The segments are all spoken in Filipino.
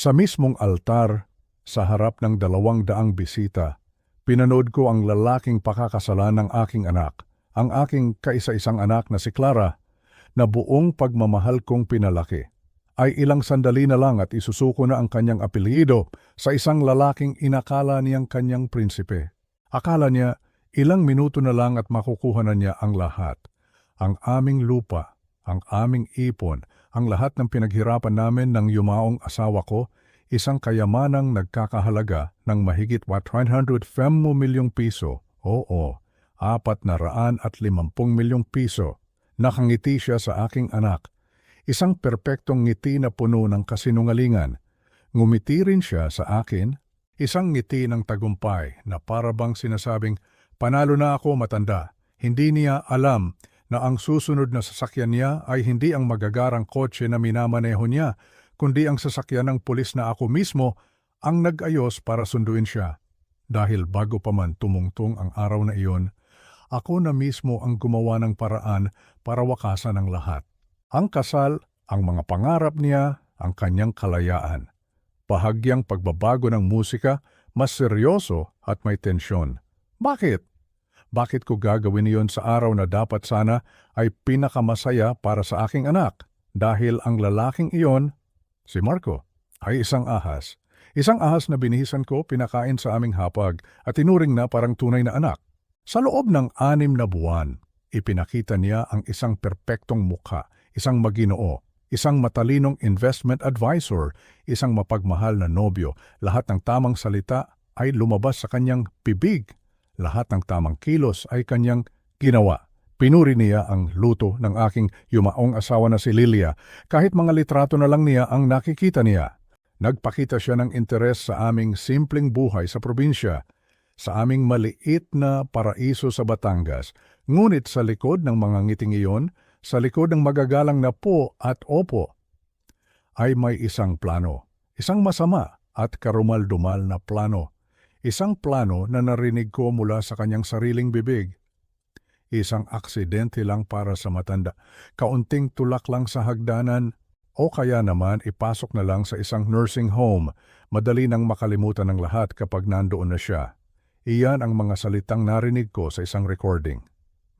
Sa mismong altar, sa harap ng 200 bisita, pinanood ko ang lalaking pakakasalan ng aking anak, ang aking kaisa-isang anak na si Clara, na buong pagmamahal kong pinalaki. Ay ilang sandali na lang at isusuko na ang kanyang apelyido sa isang lalaking inakala niyang kanyang prinsipe. Akala niya ilang minuto na lang at makukuha na niya ang lahat. Ang aming lupa, ang aming ipon, ang lahat ng pinaghirapan namin ng yumaong asawa ko, isang kayamanang nagkakahalaga ng mahigit 150 milyong piso. Oo, 450 milyong piso. Nakangiti siya sa aking anak. Isang perpektong ngiti na puno ng kasinungalingan. Ngumiti rin siya sa akin, isang ngiti ng tagumpay na parabang sinasabing, "Panalo na ako, matanda." Hindi niya alam na ang susunod na sasakyan niya ay hindi ang magagarang kotse na minamaneho niya, kundi ang sasakyan ng pulis na ako mismo ang nag-ayos para sunduin siya. Dahil bago pa man tumungtong ang araw na iyon, ako na mismo ang gumawa ng paraan para wakasan ang lahat. Ang kasal, ang mga pangarap niya, ang kanyang kalayaan. Bahagyang pagbabago ng musika, mas seryoso at may tensyon. Bakit? Bakit ko gagawin iyon sa araw na dapat sana ay pinakamasaya para sa aking anak? Dahil ang lalaking iyon, si Marco, ay isang ahas. Isang ahas na binihisan ko, pinakain sa aming hapag at tinuring na parang tunay na anak. Sa loob ng 6 na buwan, ipinakita niya ang isang perpektong mukha, isang maginoo, isang matalinong investment advisor, isang mapagmahal na nobyo. Lahat ng tamang salita ay lumabas sa kanyang bibig. Lahat ng tamang kilos ay kanyang ginawa. Pinuri niya ang luto ng aking yumaong asawa na si Lilia, kahit mga litrato na lang niya ang nakikita niya. Nagpakita siya ng interes sa aming simpleng buhay sa probinsya, sa aming maliit na paraiso sa Batangas. Ngunit sa likod ng mga ngiting iyon, sa likod ng magagalang na po at opo, ay may isang plano, isang masama at karumal-dumal na plano. Isang plano na narinig ko mula sa kanyang sariling bibig. Isang aksidente lang para sa matanda, kaunting tulak lang sa hagdanan, o kaya naman ipasok na lang sa isang nursing home. Madali nang makalimutan ng lahat kapag nandoon na siya. Iyan ang mga salitang narinig ko sa isang recording.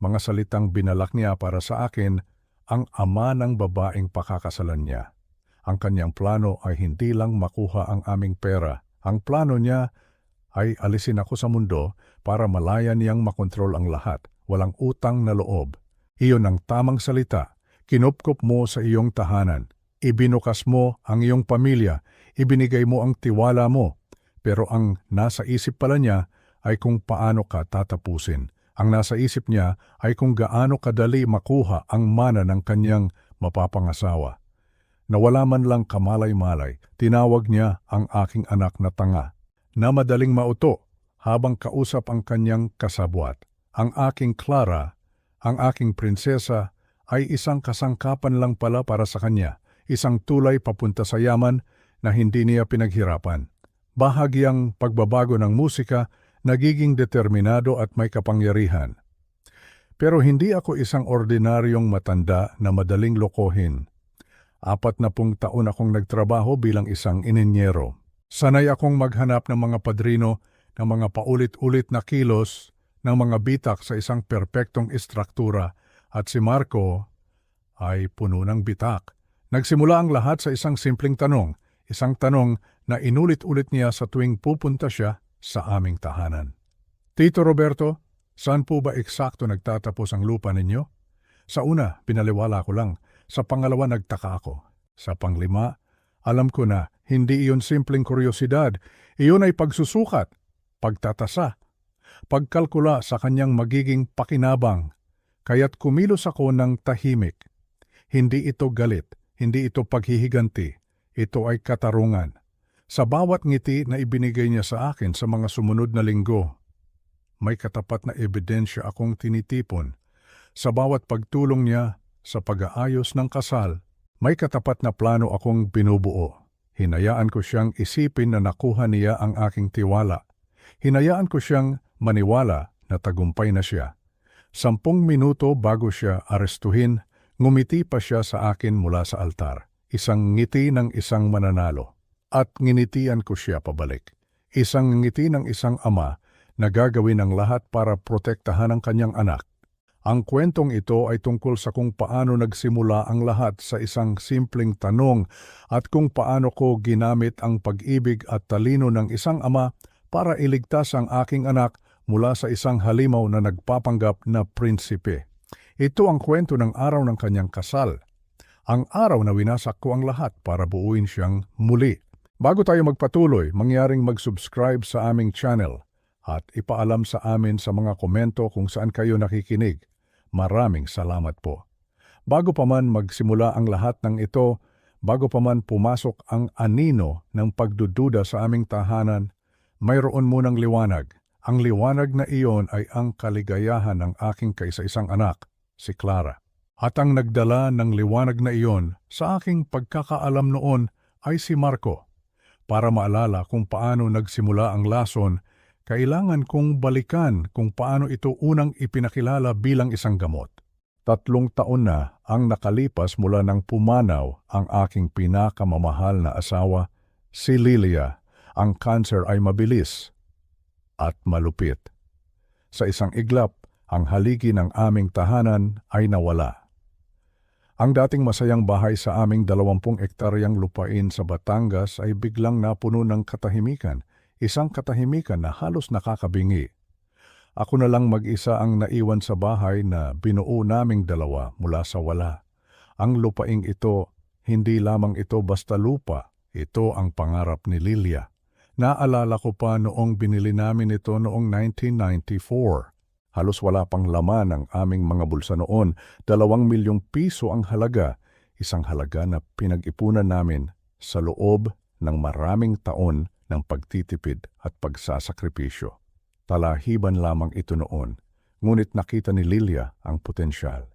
Mga salitang binalak niya para sa akin, ang ama ng babaeng pakakasalan niya. Ang kanyang plano ay hindi lang makuha ang aming pera. Ang plano niya ay alisin ako sa mundo para malaya niyang makontrol ang lahat. Walang utang na loob. Iyon ang tamang salita. Kinupkop mo sa iyong tahanan. Ibinukas mo ang iyong pamilya. Ibinigay mo ang tiwala mo. Pero ang nasa isip pala niya ay kung paano ka tatapusin. Ang nasa isip niya ay kung gaano kadali makuha ang mana ng kanyang mapapangasawa. Nawala man lang kamalay-malay, tinawag niya ang aking anak na tanga, na madaling mauto habang kausap ang kanyang kasabwat. Ang aking Clara, ang aking prinsesa, ay isang kasangkapan lang pala para sa kanya, isang tulay papunta sa yaman na hindi niya pinaghirapan. Bahagyang pagbabago ng musika, nagiging determinado at may kapangyarihan. Pero hindi ako isang ordinaryong matanda na madaling lokohin. 40 taon akong nagtrabaho bilang isang inenyero. Sanay akong maghanap ng mga padrino, ng mga paulit-ulit na kilos, ng mga bitak sa isang perpektong istruktura, at si Marco ay puno ng bitak. Nagsimula ang lahat sa isang simpleng tanong, isang tanong na inulit-ulit niya sa tuwing pupunta siya sa aming tahanan. "Tito Roberto, saan po ba eksakto nagtatapos ang lupa ninyo?" Sa una, pinaliwala ko lang. Sa pangalawa, nagtaka ako. Sa panglima, alam ko na hindi iyon simpleng kuryosidad. Iyon ay pagsusukat, pagtatasa, pagkalkula sa kanyang magiging pakinabang. Kaya't kumilos ako ng tahimik. Hindi ito galit, hindi ito paghihiganti. Ito ay katarungan. Sa bawat ngiti na ibinigay niya sa akin sa mga sumunod na linggo, may katapat na ebidensya akong tinitipon. Sa bawat pagtulong niya sa pag-aayos ng kasal, may katapat na plano akong binubuo. Hinayaan ko siyang isipin na nakuha niya ang aking tiwala. Hinayaan ko siyang maniwala na tagumpay na siya. 10 minuto bago siya arestuhin, ngumiti pa siya sa akin mula sa altar. Isang ngiti ng isang mananalo. At nginitian ko siya pabalik. Isang ngiti ng isang ama na gagawin ang lahat para protektahan ang kanyang anak. Ang kwentong ito ay tungkol sa kung paano nagsimula ang lahat sa isang simpleng tanong at kung paano ko ginamit ang pag-ibig at talino ng isang ama para iligtas ang aking anak mula sa isang halimaw na nagpapanggap na prinsipe. Ito ang kwento ng araw ng kanyang kasal. Ang araw na winasak ko ang lahat para buuin siyang muli. Bago tayo magpatuloy, mangyaring mag-subscribe sa aming channel at ipaalam sa amin sa mga komento kung saan kayo nakikinig. Maraming salamat po. Bago pa man magsimula ang lahat ng ito, bago pa man pumasok ang anino ng pagdududa sa aming tahanan, mayroon munang liwanag. Ang liwanag na iyon ay ang kaligayahan ng aking kaisa-isang anak, si Clara. At ang nagdala ng liwanag na iyon sa aking pagkakaalam noon ay si Marco. Para maalala kung paano nagsimula ang lason, kailangan kong balikan kung paano ito unang ipinakilala bilang isang gamot. 3 taon na ang nakalipas mula nang pumanaw ang aking pinakamamahal na asawa, si Lilia. Ang cancer ay mabilis at malupit. Sa isang iglap, ang haligi ng aming tahanan ay nawala. Ang dating masayang bahay sa aming 20 ektaryang lupain sa Batangas ay biglang napuno ng katahimikan. Isang katahimikan na halos nakakabingi. Ako na lang mag-isa ang naiwan sa bahay na binuo naming dalawa mula sa wala. Ang lupaing ito, hindi lamang ito basta lupa, ito ang pangarap ni Lilia. Naalala ko pa noong binili namin ito noong 1994. Halos wala pang laman ang aming mga bulsa noon, 2 milyong piso ang halaga, isang halaga na pinag-ipunan namin sa loob ng maraming taon ng pagtitipid at pagsasakripisyo. Talahiban lamang ito noon, ngunit nakita ni Lilia ang potensyal.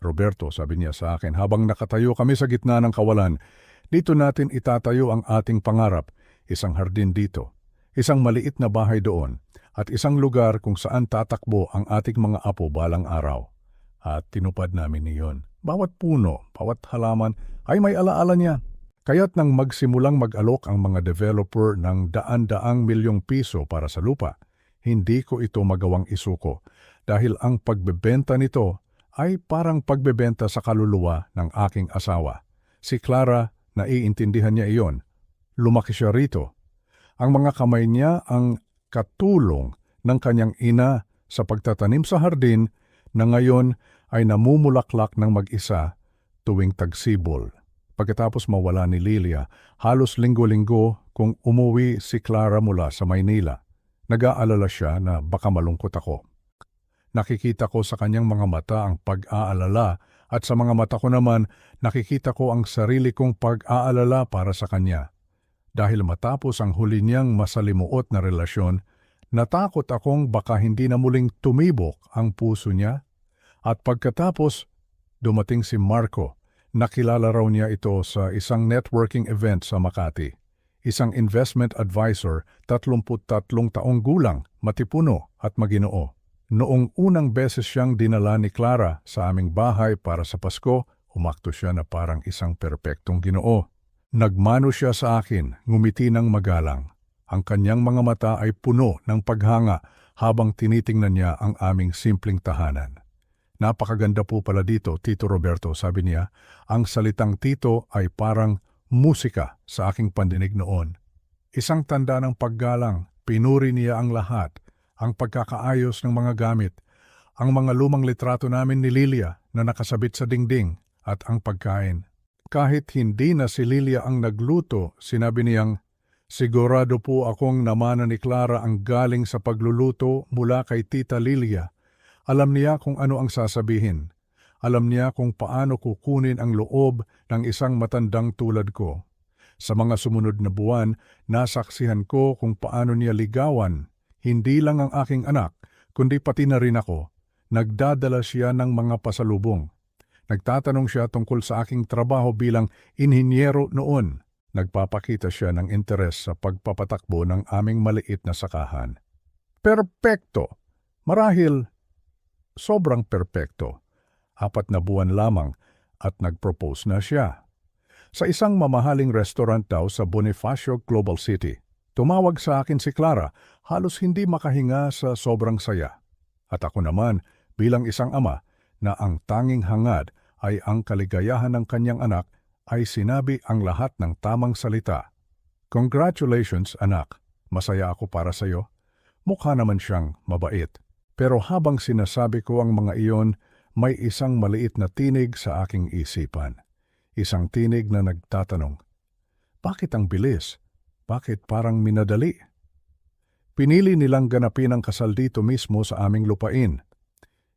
Roberto, sabi niya sa akin, habang nakatayo kami sa gitna ng kawalan, dito natin itatayo ang ating pangarap, isang hardin dito, isang maliit na bahay doon, at isang lugar kung saan tatakbo ang ating mga apo balang araw. At tinupad namin iyon. Bawat puno, bawat halaman ay may alaala niya. Kaya't nang magsimulang mag-alok ang mga developer ng daan-daang milyong piso para sa lupa, hindi ko ito magawang isuko dahil ang pagbebenta nito ay parang pagbebenta sa kaluluwa ng aking asawa. Si Clara, naiintindihan niya iyon. Lumaki siya rito. Ang mga kamay niya ang katulong ng kanyang ina sa pagtatanim sa hardin na ngayon ay namumulaklak ng mag-isa tuwing tagsibol. Pagkatapos mawala ni Lilia, halos linggo-linggo kung umuwi si Clara mula sa Maynila. Nag-aalala siya na baka malungkot ako. Nakikita ko sa kanyang mga mata ang pag-aalala at sa mga mata ko naman nakikita ko ang sarili kong pag-aalala para sa kanya. Dahil matapos ang huli niyang masalimuot na relasyon, natakot akong baka hindi na muling tumibok ang puso niya. At pagkatapos, dumating si Marco. Nakilala raw niya ito sa isang networking event sa Makati. Isang investment advisor, 33 taong gulang, matipuno at maginoo. Noong unang beses siyang dinala ni Clara sa aming bahay para sa Pasko, umakto siya na parang isang perpektong ginoo. Nagmano siya sa akin, ngumiti ng magalang. Ang kanyang mga mata ay puno ng paghanga habang tinitingnan niya ang aming simpleng tahanan. Napakaganda po pala dito, Tito Roberto, sabi niya. Ang salitang tito ay parang musika sa aking pandinig noon. Isang tanda ng paggalang, pinuri niya ang lahat, ang pagkakaayos ng mga gamit, ang mga lumang litrato namin ni Lilia na nakasabit sa dingding at ang pagkain. Kahit hindi na si Lilia ang nagluto, sinabi niyang, sigurado po akong namana ni Clara ang galing sa pagluluto mula kay Tita Lilia. Alam niya kung ano ang sasabihin. Alam niya kung paano kukunin ang loob ng isang matandang tulad ko. Sa mga sumunod na buwan, nasaksihan ko kung paano niya ligawan, hindi lang ang aking anak, kundi pati na rin ako. Nagdadala siya ng mga pasalubong. Nagtatanong siya tungkol sa aking trabaho bilang inhinyero noon. Nagpapakita siya ng interes sa pagpapatakbo ng aming maliit na sakahan. Perpekto! Marahil, sobrang perpekto. 4 na buwan lamang at nag-propose na siya. Sa isang mamahaling restaurant daw sa Bonifacio Global City. Tumawag sa akin si Clara, halos hindi makahinga sa sobrang saya. At ako naman, bilang isang ama, na ang tanging hangad ay ang kaligayahan ng kanyang anak, ay sinabi ang lahat ng tamang salita. Congratulations, anak. Masaya ako para sa iyo. Mukha naman siyang mabait. Pero habang sinasabi ko ang mga iyon, may isang maliit na tinig sa aking isipan. Isang tinig na nagtatanong, bakit ang bilis? Bakit parang minadali? Pinili nilang ganapin ang kasal dito mismo sa aming lupain.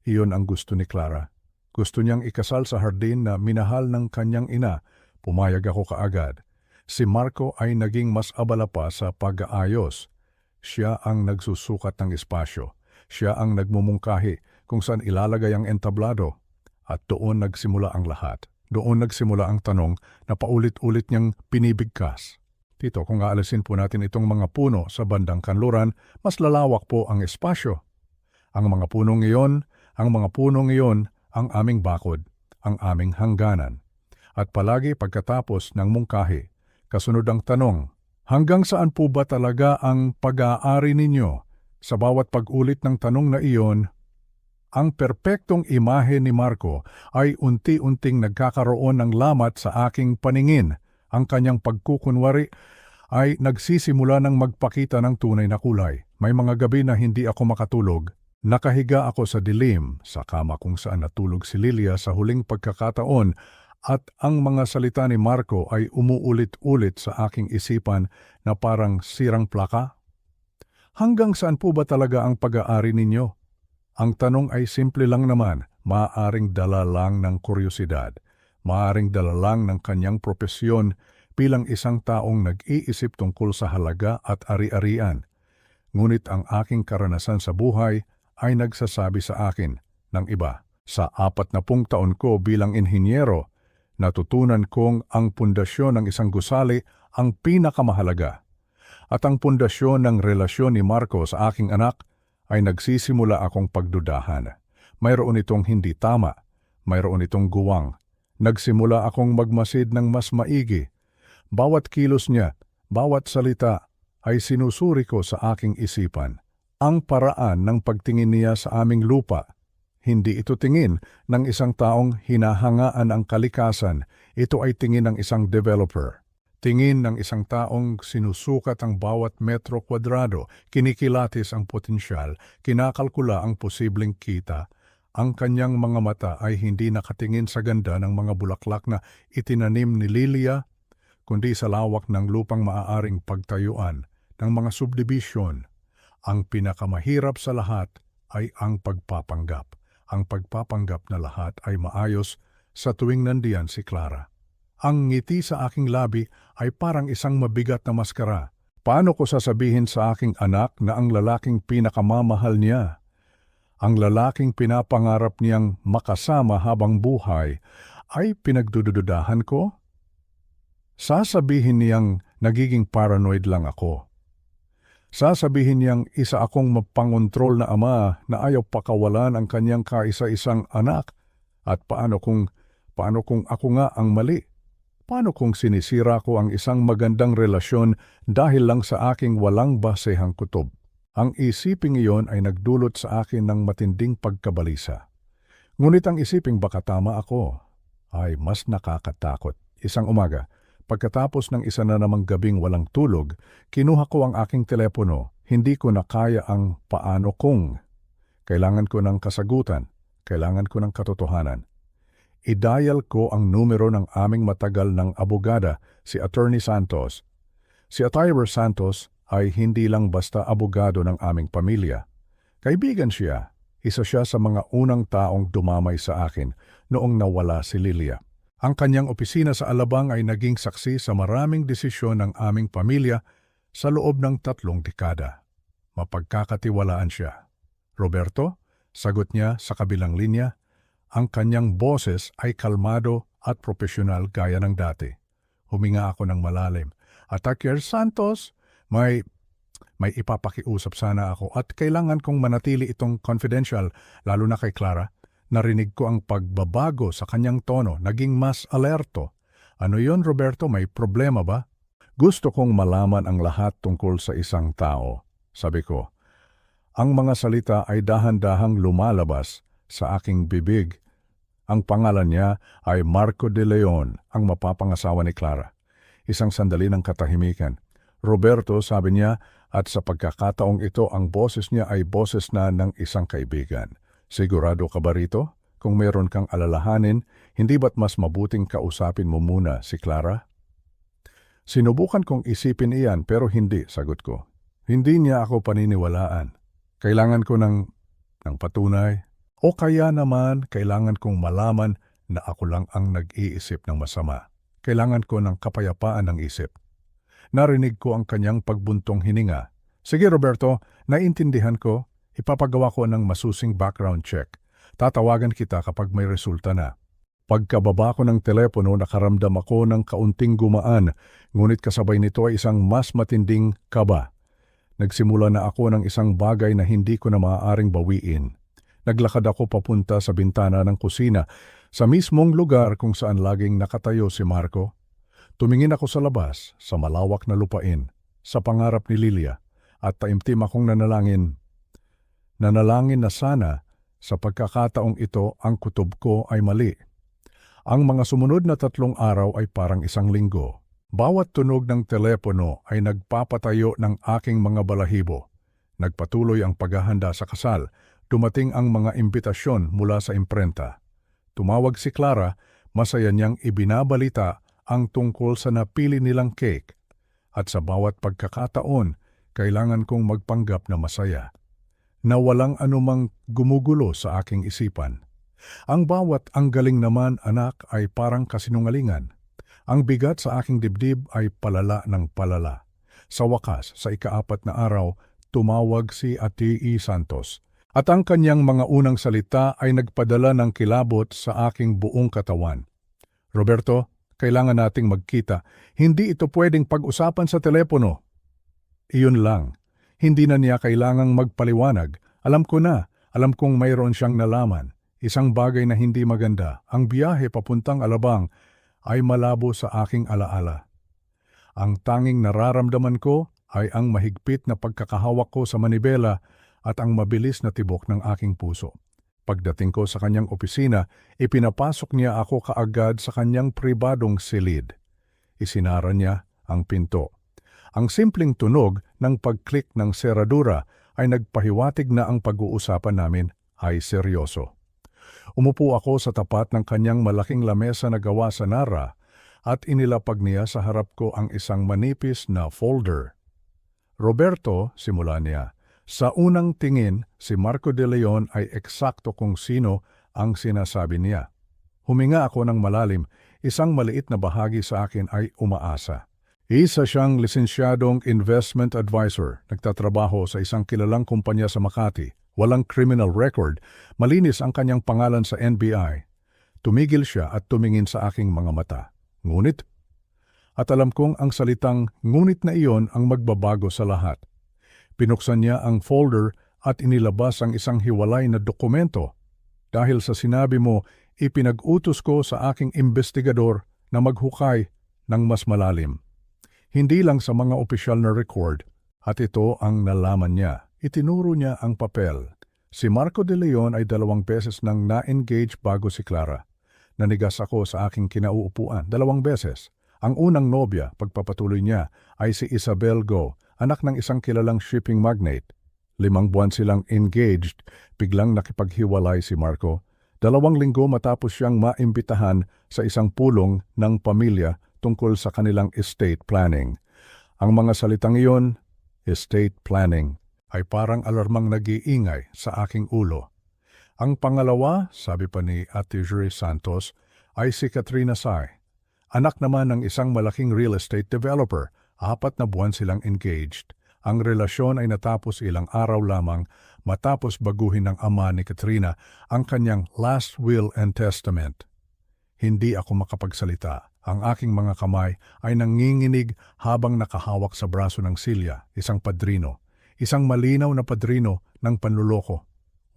Iyon ang gusto ni Clara. Gusto niyang ikasal sa hardin na minahal ng kanyang ina. Pumayag ako kaagad. Si Marco ay naging mas abala pa sa pag-aayos. Siya ang nagsusukat ng espasyo. Siya ang nagmumungkahi kung saan ilalagay ang entablado. At doon nagsimula ang lahat. Doon nagsimula ang tanong na paulit-ulit niyang pinibigkas. Tito, kung aalisin po natin itong mga puno sa bandang kanluran, mas lalawak po ang espasyo. Ang mga punong iyon, ang aming bakod, ang aming hangganan. At palagi pagkatapos ng mungkahi, kasunod ang tanong, hanggang saan po ba talaga ang pag-aari ninyo? Sa bawat pag-ulit ng tanong na iyon, ang perpektong imahe ni Marco ay unti-unting nagkakaroon ng lamat sa aking paningin. Ang kanyang pagkukunwari ay nagsisimula ng magpakita ng tunay na kulay. May mga gabi na hindi ako makatulog. Nakahiga ako sa dilim, sa kama kung saan natulog si Lilia sa huling pagkakataon, at ang mga salita ni Marco ay umuulit-ulit sa aking isipan na parang sirang plaka. Hanggang saan po ba talaga ang pag-aari ninyo? Ang tanong ay simple lang naman, maaaring dala lang ng kuryosidad, maaaring dala lang ng kanyang propesyon bilang isang taong nag-iisip tungkol sa halaga at ari-arian. Ngunit ang aking karanasan sa buhay ay nagsasabi sa akin ng iba. Sa 40 taon ko bilang inhinyero, natutunan kong ang pundasyon ng isang gusali ang pinakamahalaga. At ang pundasyon ng relasyon ni Marco sa aking anak ay nagsisimula akong pagdudahan. Mayroon itong hindi tama, mayroon itong guwang. Nagsimula akong magmasid ng mas maigi. Bawat kilos niya, bawat salita ay sinusuri ko sa aking isipan. Ang paraan ng pagtingin niya sa aming lupa, hindi ito tingin ng isang taong hinahangaan ang kalikasan, ito ay tingin ng isang developer. Tingin ng isang taong sinusukat ang bawat metro kwadrado, kinikilatis ang potensyal, kinakalkula ang posibleng kita. Ang kanyang mga mata ay hindi nakatingin sa ganda ng mga bulaklak na itinanim ni Lilia, kundi sa lawak ng lupang maaaring pagtayuan ng mga subdivision. Ang pinakamahirap sa lahat ay ang pagpapanggap. Ang pagpapanggap na lahat ay maayos sa tuwing nandiyan si Clara. Ang ngiti sa aking labi ay parang isang mabigat na maskara. Paano ko sasabihin sa aking anak na ang lalaking pinakamamahal niya, ang lalaking pinapangarap niyang makasama habang buhay, ay pinagdududahan ko? Sasabihin niyang nagiging paranoid lang ako. Sasabihin niyang isa akong mapangontrol na ama na ayaw pakawalan ang kanyang kaisa-isang anak. At paano kung ako nga ang mali? Paano kung sinisira ko ang isang magandang relasyon dahil lang sa aking walang basehang kutob? Ang isiping iyon ay nagdulot sa akin ng matinding pagkabalisa. Ngunit ang isiping baka tama ako ay mas nakakatakot. Isang umaga, pagkatapos ng isa na namang gabing walang tulog, kinuha ko ang aking telepono. Hindi ko na kaya ang paano kung. Kailangan ko ng kasagutan, kailangan ko ng katotohanan. I-dial ko ang numero ng aming matagal ng abogada, si Attorney Santos. Si Attorney Santos ay hindi lang basta abogado ng aming pamilya. Kaibigan siya, isa siya sa mga unang taong dumamay sa akin noong nawala si Lilia. Ang kanyang opisina sa Alabang ay naging saksi sa maraming desisyon ng aming pamilya sa loob ng 3 dekada. Mapagkakatiwalaan siya. Roberto, sagot niya sa kabilang linya. Ang kanyang boses ay kalmado at profesional gaya ng dati. Huminga ako ng malalim. Attorney Santos, may ipapakiusap sana ako at kailangan kong manatili itong confidential, lalo na kay Clara. Narinig ko ang pagbabago sa kanyang tono, naging mas alerto. Ano yon, Roberto? May problema ba? Gusto kong malaman ang lahat tungkol sa isang tao, sabi ko. Ang mga salita ay dahan-dahang lumalabas sa aking bibig. Ang pangalan niya ay Marco de Leon, ang mapapangasawa ni Clara. Isang sandali ng katahimikan. Roberto, sabi niya, at sa pagkakataong ito ang boses niya ay boses na ng isang kaibigan. Sigurado ka ba rito? Kung meron kang alalahanin, hindi ba't mas mabuting kausapin mo muna si Clara? Sinubukan kong isipin iyan pero hindi, sagot ko. Hindi niya ako paniniwalaan. Kailangan ko ng patunay. O kaya naman, kailangan kong malaman na ako lang ang nag-iisip ng masama. Kailangan ko ng kapayapaan ng isip. Narinig ko ang kanyang pagbuntong hininga. Sige Roberto, naiintindihan ko. Ipapagawa ko ng masusing background check. Tatawagan kita kapag may resulta na. Pagkababa ko ng telepono, nakaramdam ako ng kaunting gumaan, ngunit kasabay nito ay isang mas matinding kaba. Nagsimula na ako ng isang bagay na hindi ko na maaaring bawiin. Naglakad ako papunta sa bintana ng kusina, sa mismong lugar kung saan laging nakatayo si Marco. Tumingin ako sa labas, sa malawak na lupain, sa pangarap ni Lilia, at taimtim akong nanalangin. Nanalangin na sana sa pagkakataong ito ang kutob ko ay mali. Ang mga sumunod na 3 araw ay parang isang linggo. Bawat tunog ng telepono ay nagpapatayo ng aking mga balahibo. Nagpatuloy ang paghahanda sa kasal. Dumating ang mga imbitasyon mula sa imprenta. Tumawag si Clara, masaya niyang ibinabalita ang tungkol sa napili nilang cake. At sa bawat pagkakataon, kailangan kong magpanggap na masaya. Na walang anumang gumugulo sa aking isipan. Ang bawat "ang galing naman anak" ay parang kasinungalingan. Ang bigat sa aking dibdib ay palala ng palala. Sa wakas, sa ika-4 na araw, tumawag si Ate E. Santos. At ang kanyang mga unang salita ay nagpadala ng kilabot sa aking buong katawan. Roberto, kailangan nating magkita. Hindi ito pwedeng pag-usapan sa telepono. Iyon lang. Hindi na niya kailangang magpaliwanag. Alam ko na. Alam kong mayroon siyang nalaman. Isang bagay na hindi maganda, ang biyahe papuntang Alabang ay malabo sa aking alaala. Ang tanging nararamdaman ko ay ang mahigpit na pagkakahawak ko sa manibela at ang mabilis na tibok ng aking puso. Pagdating ko sa kanyang opisina, ipinapasok niya ako kaagad sa kanyang pribadong silid. Isinara niya ang pinto. Ang simpleng tunog ng pag-click ng seradura ay nagpahiwatig na ang pag-uusapan namin ay seryoso. Umupo ako sa tapat ng kanyang malaking lamesa na gawa sa Nara at inilapag niya sa harap ko ang isang manipis na folder. Roberto, simula niya, sa unang tingin si Marco de Leon ay eksakto kung sino ang sinasabi niya. Huminga ako ng malalim, isang maliit na bahagi sa akin ay umaasa. Isa siyang lisensyadong investment advisor, nagtatrabaho sa isang kilalang kumpanya sa Makati. Walang criminal record, malinis ang kanyang pangalan sa NBI. Tumigil siya at tumingin sa aking mga mata. Ngunit? At alam kong ang salitang ngunit na iyon ang magbabago sa lahat. Pinuksan niya ang folder at inilabas ang isang hiwalay na dokumento. Dahil sa sinabi mo, ipinag-utos ko sa aking investigador na maghukay ng mas malalim. Hindi lang sa mga opisyal na record, at ito ang nalaman niya. Itinuro niya ang papel. Si Marco de Leon ay 2 beses nang na-engage bago si Clara. Nanigas ako sa aking kinauupuan 2 beses. Ang unang nobya, pagpapatuloy niya, ay si Isabel Go, anak ng isang kilalang shipping magnate. 5 buwan silang engaged, biglang nakipaghiwalay si Marco. 2 linggo matapos siyang maimbitahan sa isang pulong ng pamilya tungkol sa kanilang estate planning. Ang mga salitang iyon, estate planning, ay parang alarmang nag-iingay sa aking ulo. Ang pangalawa, sabi pa ni Ate Jury Santos, ay si Katrina Sai. Anak naman ng isang malaking real estate developer, 4 na buwan silang engaged. Ang relasyon ay natapos ilang araw lamang matapos baguhin ng ama ni Katrina ang kanyang last will and testament. Hindi ako makapagsalita. Ang aking mga kamay ay nanginginig habang nakahawak sa braso ng Silya, isang padrino. Isang malinaw na padrino ng panluloko.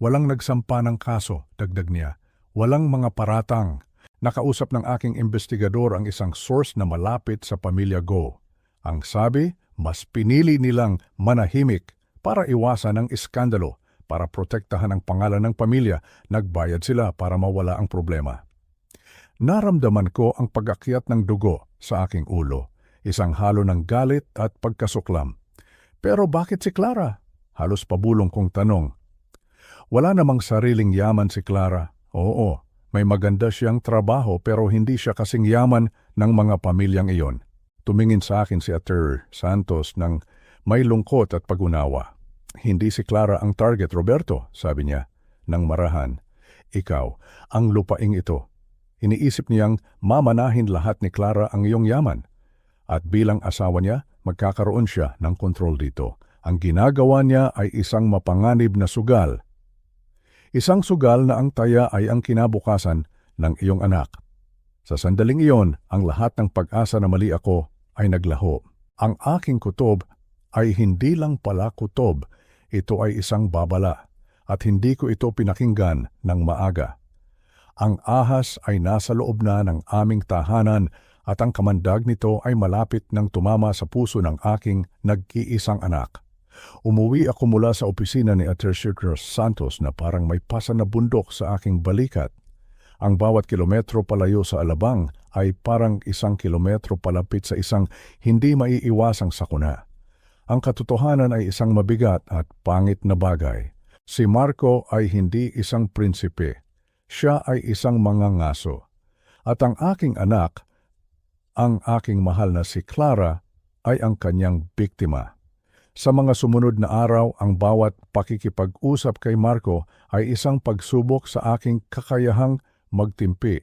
Walang nagsampa ng kaso, dagdag niya. Walang mga paratang. Nakausap ng aking investigador ang isang source na malapit sa pamilya Go. Ang sabi, mas pinili nilang manahimik para iwasan ang iskandalo, para protektahan ang pangalan ng pamilya. Nagbayad sila para mawala ang problema. Naramdaman ko ang pag-akyat ng dugo sa aking ulo, isang halo ng galit at pagkasuklam. Pero bakit si Clara? Halos pabulong kong tanong. Wala namang sariling yaman si Clara. Oo, may maganda siyang trabaho pero hindi siya kasing yaman ng mga pamilyang iyon. Tumingin sa akin si Atty. Santos ng may lungkot at pag-unawa. Hindi si Clara ang target, Roberto, sabi niya, ng marahan. Ikaw, ang lupaing ito. Iniisip niyang mamanahin lahat ni Clara ang iyong yaman. At bilang asawa niya, magkakaroon siya ng kontrol dito. Ang ginagawa niya ay isang mapanganib na sugal. Isang sugal na ang taya ay ang kinabukasan ng iyong anak. Sa sandaling iyon, ang lahat ng pag-asa na mali ako ay naglaho. Ang aking kutob ay hindi lang pala kutob, ito ay isang babala. At hindi ko ito pinakinggan ng maaga. Ang ahas ay nasa loob na ng aming tahanan at ang kamandag nito ay malapit ng tumama sa puso ng aking nag-iisang anak. Umuwi ako mula sa opisina ni Atty. Santos na parang may pasa na bundok sa aking balikat. Ang bawat kilometro palayo sa Alabang ay parang 1 kilometro palapit sa isang hindi maiiwasang sakuna. Ang katotohanan ay isang mabigat at pangit na bagay. Si Marco ay hindi isang prinsipe. Siya ay isang mangangaso. At ang aking anak, ang aking mahal na si Clara, ay ang kanyang biktima. Sa mga sumunod na araw, ang bawat pakikipag-usap kay Marco ay isang pagsubok sa aking kakayahang magtimpi.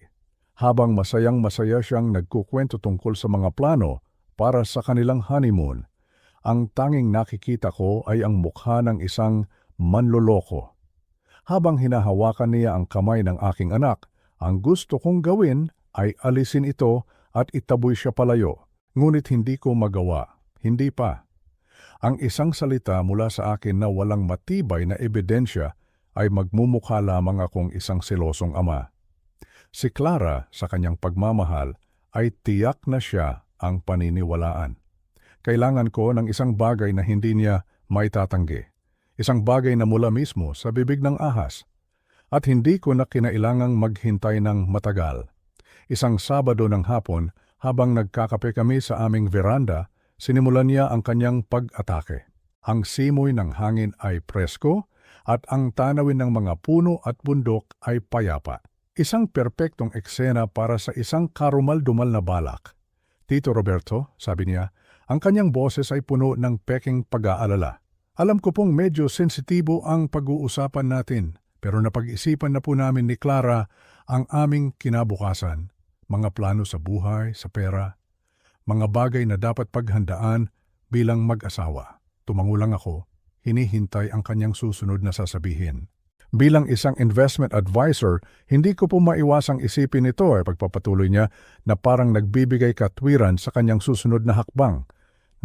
Habang masayang-masaya siyang nagkukwento tungkol sa mga plano para sa kanilang honeymoon, ang tanging nakikita ko ay ang mukha ng isang manloloko. Habang hinahawakan niya ang kamay ng aking anak, ang gusto kong gawin ay alisin ito at itaboy siya palayo. Ngunit hindi ko magawa. Hindi pa. Ang isang salita mula sa akin na walang matibay na ebidensya ay magmumukha lamang akong isang selosong ama. Si Clara, sa kanyang pagmamahal, ay tiyak na siya ang paniniwalaan. Kailangan ko ng isang bagay na hindi niya maitatanggi. Isang bagay na mula mismo sa bibig ng ahas. At hindi ko na kinailangang maghintay ng matagal. Isang Sabado ng hapon, habang nagkakape kami sa aming veranda, sinimulan niya ang kanyang pag-atake. Ang simoy ng hangin ay presko at ang tanawin ng mga puno at bundok ay payapa. Isang perpektong eksena para sa isang karumal-dumal na balak. Tito Roberto, sabi niya, ang kanyang boses ay puno ng peking pag-aalala. Alam ko pong medyo sensitibo ang pag-uusapan natin, pero napag-isipan na po namin ni Clara ang aming kinabukasan, mga plano sa buhay, sa pera, mga bagay na dapat paghandaan bilang mag-asawa. Tumango lang ako, hinihintay ang kanyang susunod na sasabihin. Bilang isang investment advisor, hindi ko po maiwasang isipin ito ay pagpapatuloy niya na parang nagbibigay katwiran sa kanyang susunod na hakbang.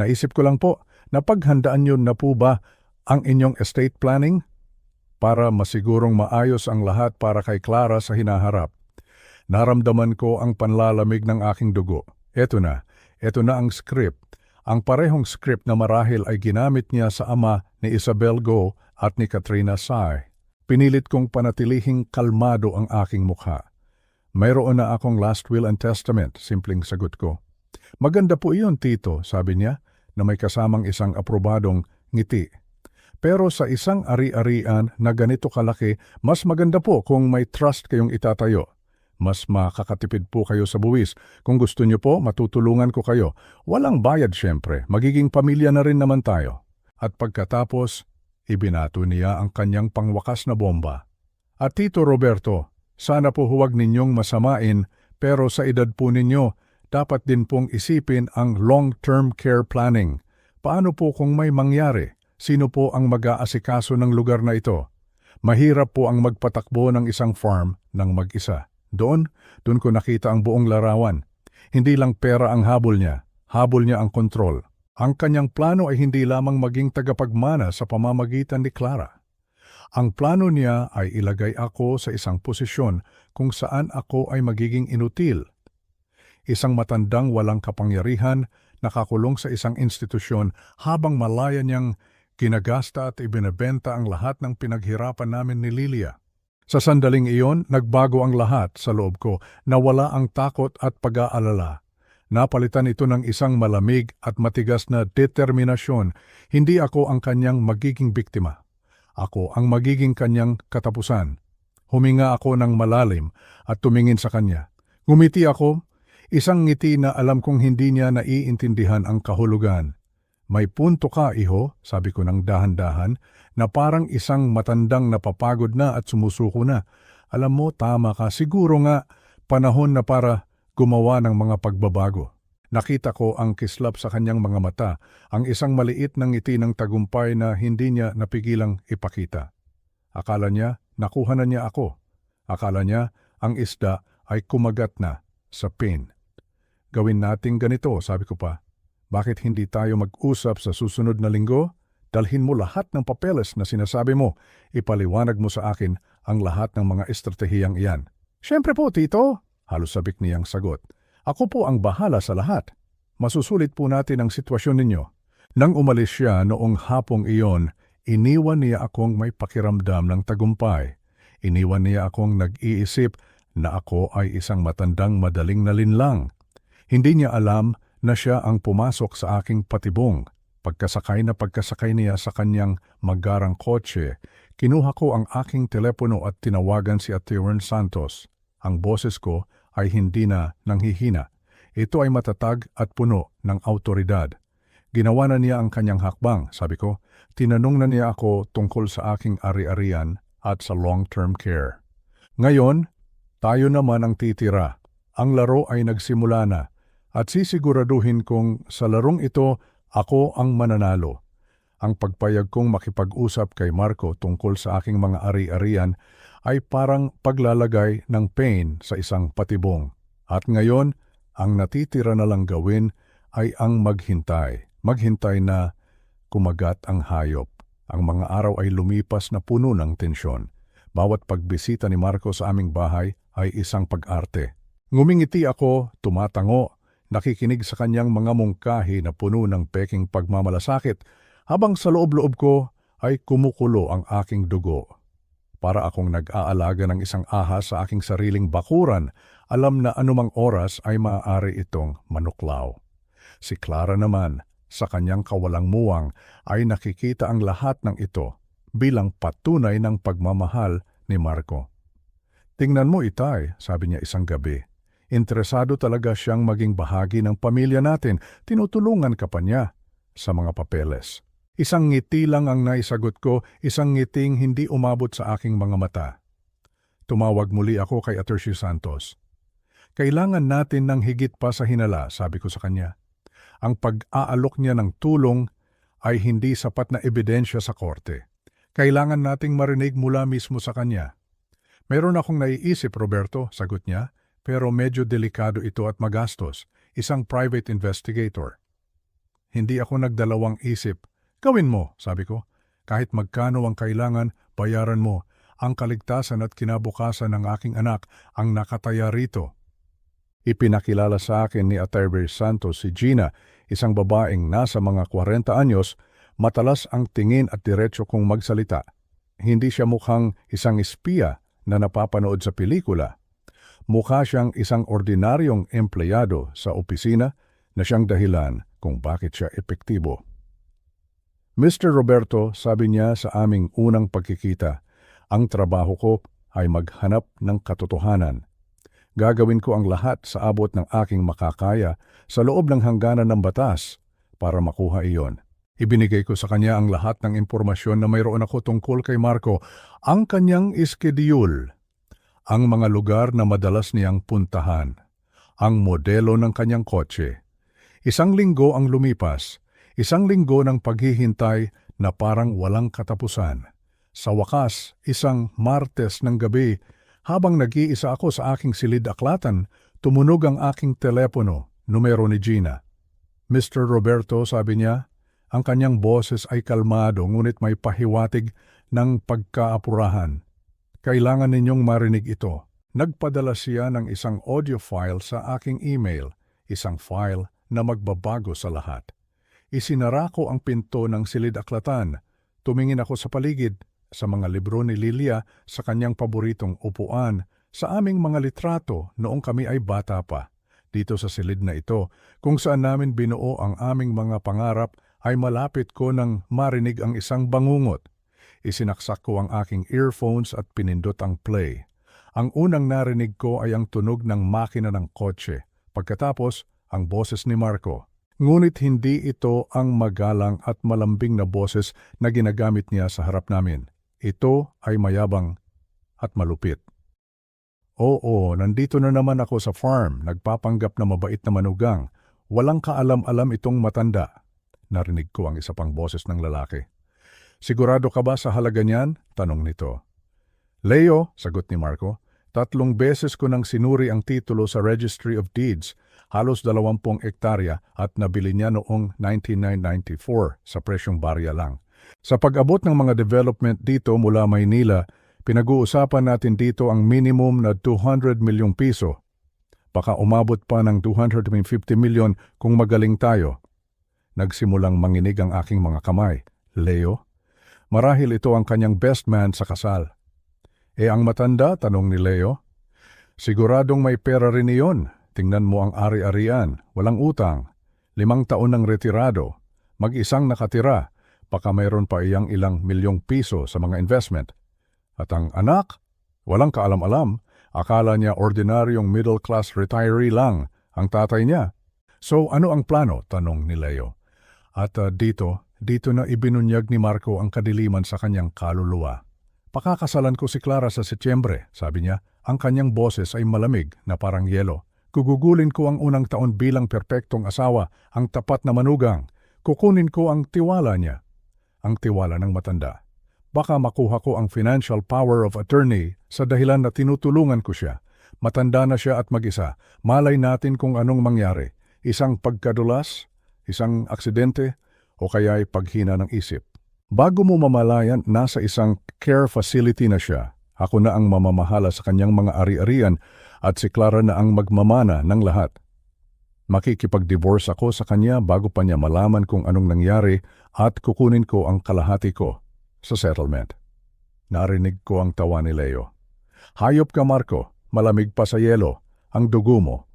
Naisip ko lang po, napaghandaan niyo na po ba ang inyong estate planning? Para masigurong maayos ang lahat para kay Clara sa hinaharap. Naramdaman ko ang panlalamig ng aking dugo. Ito na ang script. Ang parehong script na marahil ay ginamit niya sa ama ni Isabel Go at ni Katrina Sai. Pinilit kong panatilihing kalmado ang aking mukha. Mayroon na akong last will and testament, simpleng sagot ko. Maganda po iyon, Tito, sabi niya, na may kasamang isang aprobadong ngiti. Pero sa isang ari-arian na ganito kalaki, mas maganda po kung may trust kayong itatayo. Mas makakatipid po kayo sa buwis. Kung gusto niyo po, matutulungan ko kayo. Walang bayad syempre, magiging pamilya na rin naman tayo. At pagkatapos, ibinato niya ang kanyang pangwakas na bomba. At Tito Roberto, sana po huwag ninyong masamain, pero sa edad po ninyo, dapat din pong isipin ang long-term care planning. Paano po kung may mangyari? Sino po ang mag-aasikaso ng lugar na ito? Mahirap po ang magpatakbo ng isang farm ng mag-isa. Doon ko nakita ang buong larawan. Hindi lang pera ang habol niya ang kontrol. Ang kanyang plano ay hindi lamang maging tagapagmana sa pamamagitan ni Clara. Ang plano niya ay ilagay ako sa isang posisyon kung saan ako ay magiging inutil. Isang matandang walang kapangyarihan, nakakulong sa isang institusyon habang malaya niyang ginagasta at ibinebenta ang lahat ng pinaghirapan namin ni Lilia. Sa sandaling iyon, nagbago ang lahat sa loob ko, nawala ang takot at pag-aalala. Napalitan ito ng isang malamig at matigas na determinasyon. Hindi ako ang kanyang magiging biktima. Ako ang magiging kanyang katapusan. Huminga ako ng malalim at tumingin sa kanya. Ngumiti ako, isang ngiti na alam kong hindi niya naiintindihan ang kahulugan. May punto ka, iho, sabi ko ng dahan-dahan, na parang isang matandang napapagod na at sumusuko na. Alam mo, tama ka, siguro nga panahon na para gumawa ng mga pagbabago. Nakita ko ang kislap sa kanyang mga mata, ang isang maliit na ngiti ng tagumpay na hindi niya napigilang ipakita. Akala niya, nakuha na niya ako. Akala niya, ang isda ay kumagat na sa pin. Gawin nating ganito, sabi ko pa. Bakit hindi tayo mag-usap sa susunod na linggo? Dalhin mo lahat ng papeles na sinasabi mo. Ipaliwanag mo sa akin ang lahat ng mga estratehiyang iyan. Siyempre po, Tito, halos sabik niyang sagot. Ako po ang bahala sa lahat. Masusulit po natin ang sitwasyon ninyo. Nang umalis siya noong hapong iyon, iniwan niya akong may pakiramdam ng tagumpay. Iniwan niya akong nag-iisip na ako ay isang matandang madaling nalinlang. Hindi niya alam na siya ang pumasok sa aking patibong. Pagkasakay niya sa kanyang magarang kotse, kinuha ko ang aking telepono at tinawagan si Atty. Santos. Ang boses ko ay hindi na nanghihina. Ito ay matatag at puno ng awtoridad. Ginawa na niya ang kanyang hakbang, sabi ko. Tinanong na niya ako tungkol sa aking ari-arian at sa long-term care. Ngayon, tayo naman ang titira. Ang laro ay nagsimula na at sisiguraduhin kong sa larong ito ako ang mananalo. Ang pagpayag kong makipag-usap kay Marco tungkol sa aking mga ari-arian ay parang paglalagay ng pain sa isang patibong. At ngayon, ang natitira na lang gawin ay ang maghintay. Maghintay na kumagat ang hayop. Ang mga araw ay lumipas na puno ng tensyon. Bawat pagbisita ni Marco sa aming bahay ay isang pag-arte. Ngumingiti ako, tumatango, nakikinig sa kanyang mga mungkahi na puno ng peking pagmamalasakit, habang sa loob-loob ko ay kumukulo ang aking dugo. Para akong nag-aalaga ng isang ahas sa aking sariling bakuran, alam na anumang oras ay maaari itong manuklaw. Si Clara naman, sa kanyang kawalang muwang, ay nakikita ang lahat ng ito bilang patunay ng pagmamahal ni Marco. Tingnan mo, Itay, sabi niya isang gabi. Interesado talaga siyang maging bahagi ng pamilya natin. Tinutulungan ka pa niya sa mga papeles. Isang ngiti lang ang naisagot ko, isang ngiting hindi umabot sa aking mga mata. Tumawag muli ako kay Atty. Santos. Kailangan natin ng higit pa sa hinala, sabi ko sa kanya. Ang pag-aalok niya ng tulong ay hindi sapat na ebidensya sa korte. Kailangan nating marinig mula mismo sa kanya. Meron akong naiisip, Roberto, sagot niya, pero medyo delikado ito at magastos. Isang private investigator. Hindi ako nagdalawang isip. Gawin mo, sabi ko. Kahit magkano ang kailangan, bayaran mo. Ang kaligtasan at kinabukasan ng aking anak ang nakataya rito. Ipinakilala sa akin ni Atty. Santos si Gina, isang babaeng nasa mga 40 anyos, matalas ang tingin at diretso kong magsalita. Hindi siya mukhang isang espiya na napapanood sa pelikula. Mukha siyang isang ordinaryong empleyado sa opisina na siyang dahilan kung bakit siya epektibo. Mr. Roberto, sabi niya sa aming unang pagkikita, ang trabaho ko ay maghanap ng katotohanan. Gagawin ko ang lahat sa abot ng aking makakaya sa loob ng hangganan ng batas para makuha iyon. Ibinigay ko sa kanya ang lahat ng impormasyon na mayroon ako tungkol kay Marco, ang kanyang schedule, ang mga lugar na madalas niyang puntahan, ang modelo ng kanyang kotse. Isang linggo ang lumipas, isang linggo ng paghihintay na parang walang katapusan. Sa wakas, isang Martes ng gabi, habang nag-iisa ako sa aking silid-aklatan, tumunog ang aking telepono, numero ni Gina. Mr. Roberto, sabi niya, ang kanyang boses ay kalmado ngunit may pahiwatig ng pagkaapurahan. Kailangan ninyong marinig ito. Nagpadala siya ng isang audio file sa aking email, isang file na magbabago sa lahat. Isinara ko ang pinto ng silid-aklatan. Tumingin ako sa paligid, sa mga libro ni Lilia, sa kanyang paboritong upuan, sa aming mga litrato noong kami ay bata pa. Dito sa silid na ito, kung saan namin binuo ang aming mga pangarap, ay malapit ko nang marinig ang isang bangungot. Isinaksak ko ang aking earphones at pinindot ang play. Ang unang narinig ko ay ang tunog ng makina ng kotse. Pagkatapos, ang boses ni Marco. Ngunit hindi ito ang magalang at malambing na boses na ginagamit niya sa harap namin. Ito ay mayabang at malupit. Oo, nandito na naman ako sa farm, nagpapanggap na mabait na manugang. Walang kaalam-alam itong matanda. Narinig ko ang isa pang boses ng lalaki. Sigurado ka ba sa halaga niyan? Tanong nito. Leo, sagot ni Marco, 3 beses ko nang sinuri ang titulo sa Registry of Deeds, halos 20 ektarya at nabili niya noong 1994 sa presyong barya lang. Sa pag-abot ng mga development dito mula Maynila, pinag-uusapan natin dito ang minimum na 200 milyong piso. Baka umabot pa ng 250 milyon kung magaling tayo. Nagsimulang manginig ang aking mga kamay. Leo, marahil ito ang kanyang best man sa kasal. Ang matanda, tanong ni Leo. Siguradong may pera rin iyon. Tingnan mo ang ari-arian, walang utang. 5 taon ng retirado, mag-isang nakatira, baka mayroon pa iyang ilang milyong piso sa mga investment. At ang anak, walang kaalam-alam, akala niya ordinaryong middle-class retiree lang ang tatay niya. So ano ang plano? Tanong ni Leo. At dito na ibinunyag ni Marco ang kadiliman sa kanyang kaluluwa. Pakakasalan ko si Clara sa Setyembre, sabi niya. Ang kanyang boses ay malamig na parang yelo. Gugugulin ko ang unang taon bilang perpektong asawa, ang tapat na manugang. Kukunin ko ang tiwala niya. Ang tiwala ng matanda. Baka makuha ko ang financial power of attorney sa dahilan na tinutulungan ko siya. Matanda na siya at mag-isa. Malay natin kung anong mangyari. Isang pagkadulas, isang aksidente, o kaya'y paghina ng isip. Bago mo mamalayan, nasa isang care facility na siya. Ako na ang mamamahala sa kanyang mga ari-arian at si Clara na ang magmamana ng lahat. Makikipag-divorce ako sa kanya bago pa niya malaman kung anong nangyari at kukunin ko ang kalahati ko sa settlement. Narinig ko ang tawa ni Leo. Hayop ka, Marco. Malamig pa sa yelo. Ang dugo mo.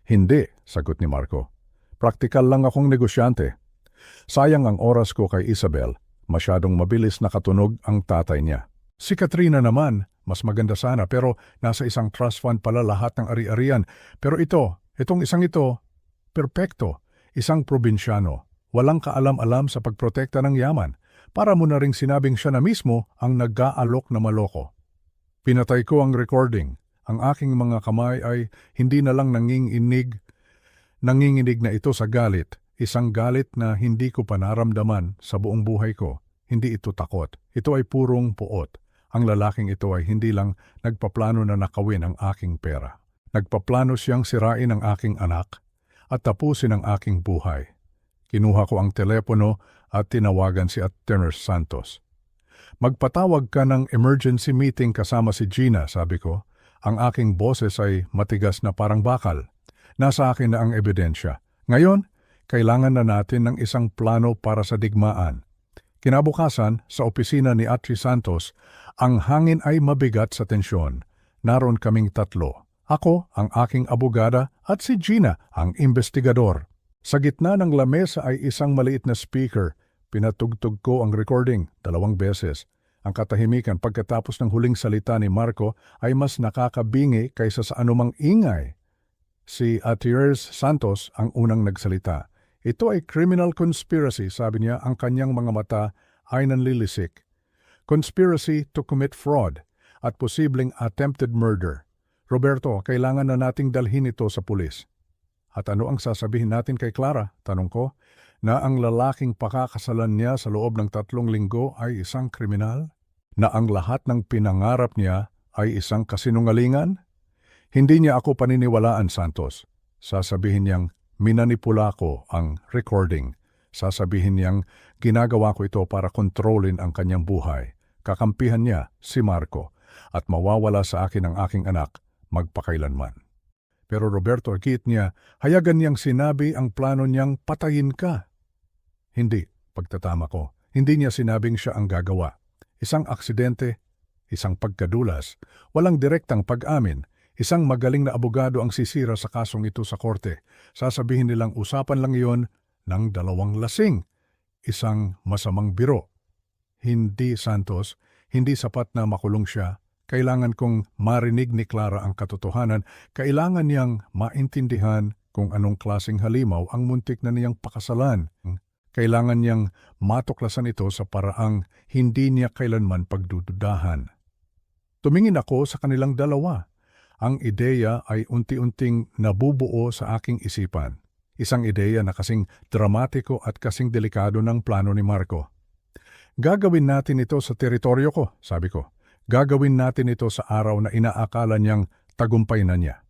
Hindi, sagot ni Marco. Praktikal lang akong negosyante. Sayang ang oras ko kay Isabel. Masyadong mabilis nakatunog ang tatay niya. Si Katrina naman, mas maganda sana pero nasa isang trust fund pala lahat ng ari-arian. Pero itong isang ito, perpekto, isang probinsyano. Walang kaalam-alam sa pagprotekta ng yaman. Para mo na ring sinabing siya na mismo ang nag-aalok na maloko. Pinatay ko ang recording. Ang aking mga kamay ay hindi na lang nanginginig na ito sa galit. Isang galit na hindi ko pa naramdaman sa buong buhay ko. Hindi ito takot. Ito ay purong puot. Ang lalaking ito ay hindi lang nagpaplano na nakawin ang aking pera. Nagpaplano siyang sirain ang aking anak at tapusin ang aking buhay. Kinuha ko ang telepono at tinawagan si Attorney Santos. Magpatawag ka ng emergency meeting kasama si Gina, sabi ko. Ang aking boses ay matigas na parang bakal. Nasa akin na ang ebidensya. Ngayon, kailangan na natin ng isang plano para sa digmaan. Kinabukasan, sa opisina ni Atri Santos, ang hangin ay mabigat sa tensyon. Naroon kaming 3. Ako, ang aking abogada, at si Gina, ang investigador. Sa gitna ng lamesa ay isang maliit na speaker. Pinatugtog ko ang recording 2 beses. Ang katahimikan pagkatapos ng huling salita ni Marco ay mas nakakabingi kaysa sa anumang ingay. Si Atri Santos ang unang nagsalita. Ito ay criminal conspiracy, sabi niya, ang kanyang mga mata ay nanlilisik. Conspiracy to commit fraud at posibleng attempted murder. Roberto, kailangan na nating dalhin ito sa pulis. At ano ang sasabihin natin kay Clara? Tanong ko, na ang lalaking pakakasalan niya sa loob ng 3 linggo ay isang kriminal? Na ang lahat ng pinangarap niya ay isang kasinungalingan? Hindi niya ako paniniwalaan, Santos. Sasabihin niyang minanipula ko ang recording. Sasabihin niyang ginagawa ko ito para kontrolin ang kanyang buhay. kakampihan niya si Marco at mawawala sa akin ang aking anak magpakailanman. Pero Roberto, agit niya, hayagan niyang sinabi ang plano niyang patayin ka. Hindi, pagtatama ko. Hindi niya sinabing siya ang gagawa. Isang aksidente, isang pagkadulas, walang direktang pag-amin, isang magaling na abogado ang sisira sa kasong ito sa korte. Sasabihin nilang usapan lang iyon ng dalawang lasing. Isang masamang biro. Hindi, Santos, hindi sapat na makulong siya. Kailangan kong marinig ni Clara ang katotohanan. Kailangan niyang maintindihan kung anong klaseng halimaw ang muntik na niyang pakasalan. Kailangan niyang matuklasan ito sa paraang hindi niya kailanman pagdududahan. Tumingin ako sa kanilang dalawa. Ang ideya ay unti-unting nabubuo sa aking isipan. Isang ideya na kasing dramatiko at kasing delikado ng plano ni Marco. Gagawin natin ito sa teritoryo ko, sabi ko. Gagawin natin ito sa araw na inaakala niyang tagumpay na niya.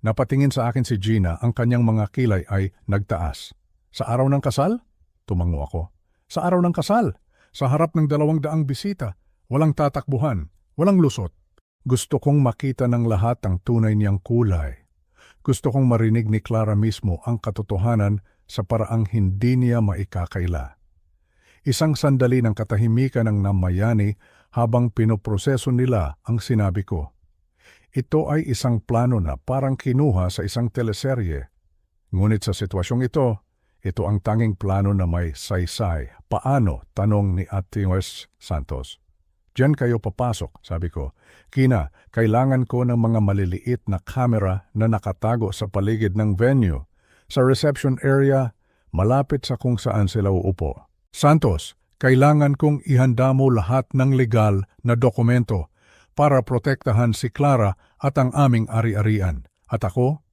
Napatingin sa akin si Gina, ang kanyang mga kilay ay nagtaas. Sa araw ng kasal? Tumango ako. Sa araw ng kasal, sa harap ng 200 bisita, walang tatakbuhan, walang lusot. Gusto kong makita ng lahat ang tunay niyang kulay. Gusto kong marinig ni Clara mismo ang katotohanan sa paraang hindi niya maikakaila. Isang sandali ng katahimikan ng namayani habang pinoproseso nila ang sinabi ko. Ito ay isang plano na parang kinuha sa isang teleserye. Ngunit sa sitwasyong ito ang tanging plano na may saysay. Paano? Tanong ni Ate Wes Santos. Diyan kayo papasok, sabi ko. Kina, kailangan ko ng mga maliliit na kamera na nakatago sa paligid ng venue. Sa reception area, malapit sa kung saan sila uupo. Santos, kailangan kong ihanda mo lahat ng legal na dokumento para protektahan si Clara at ang aming ari-arian. At ako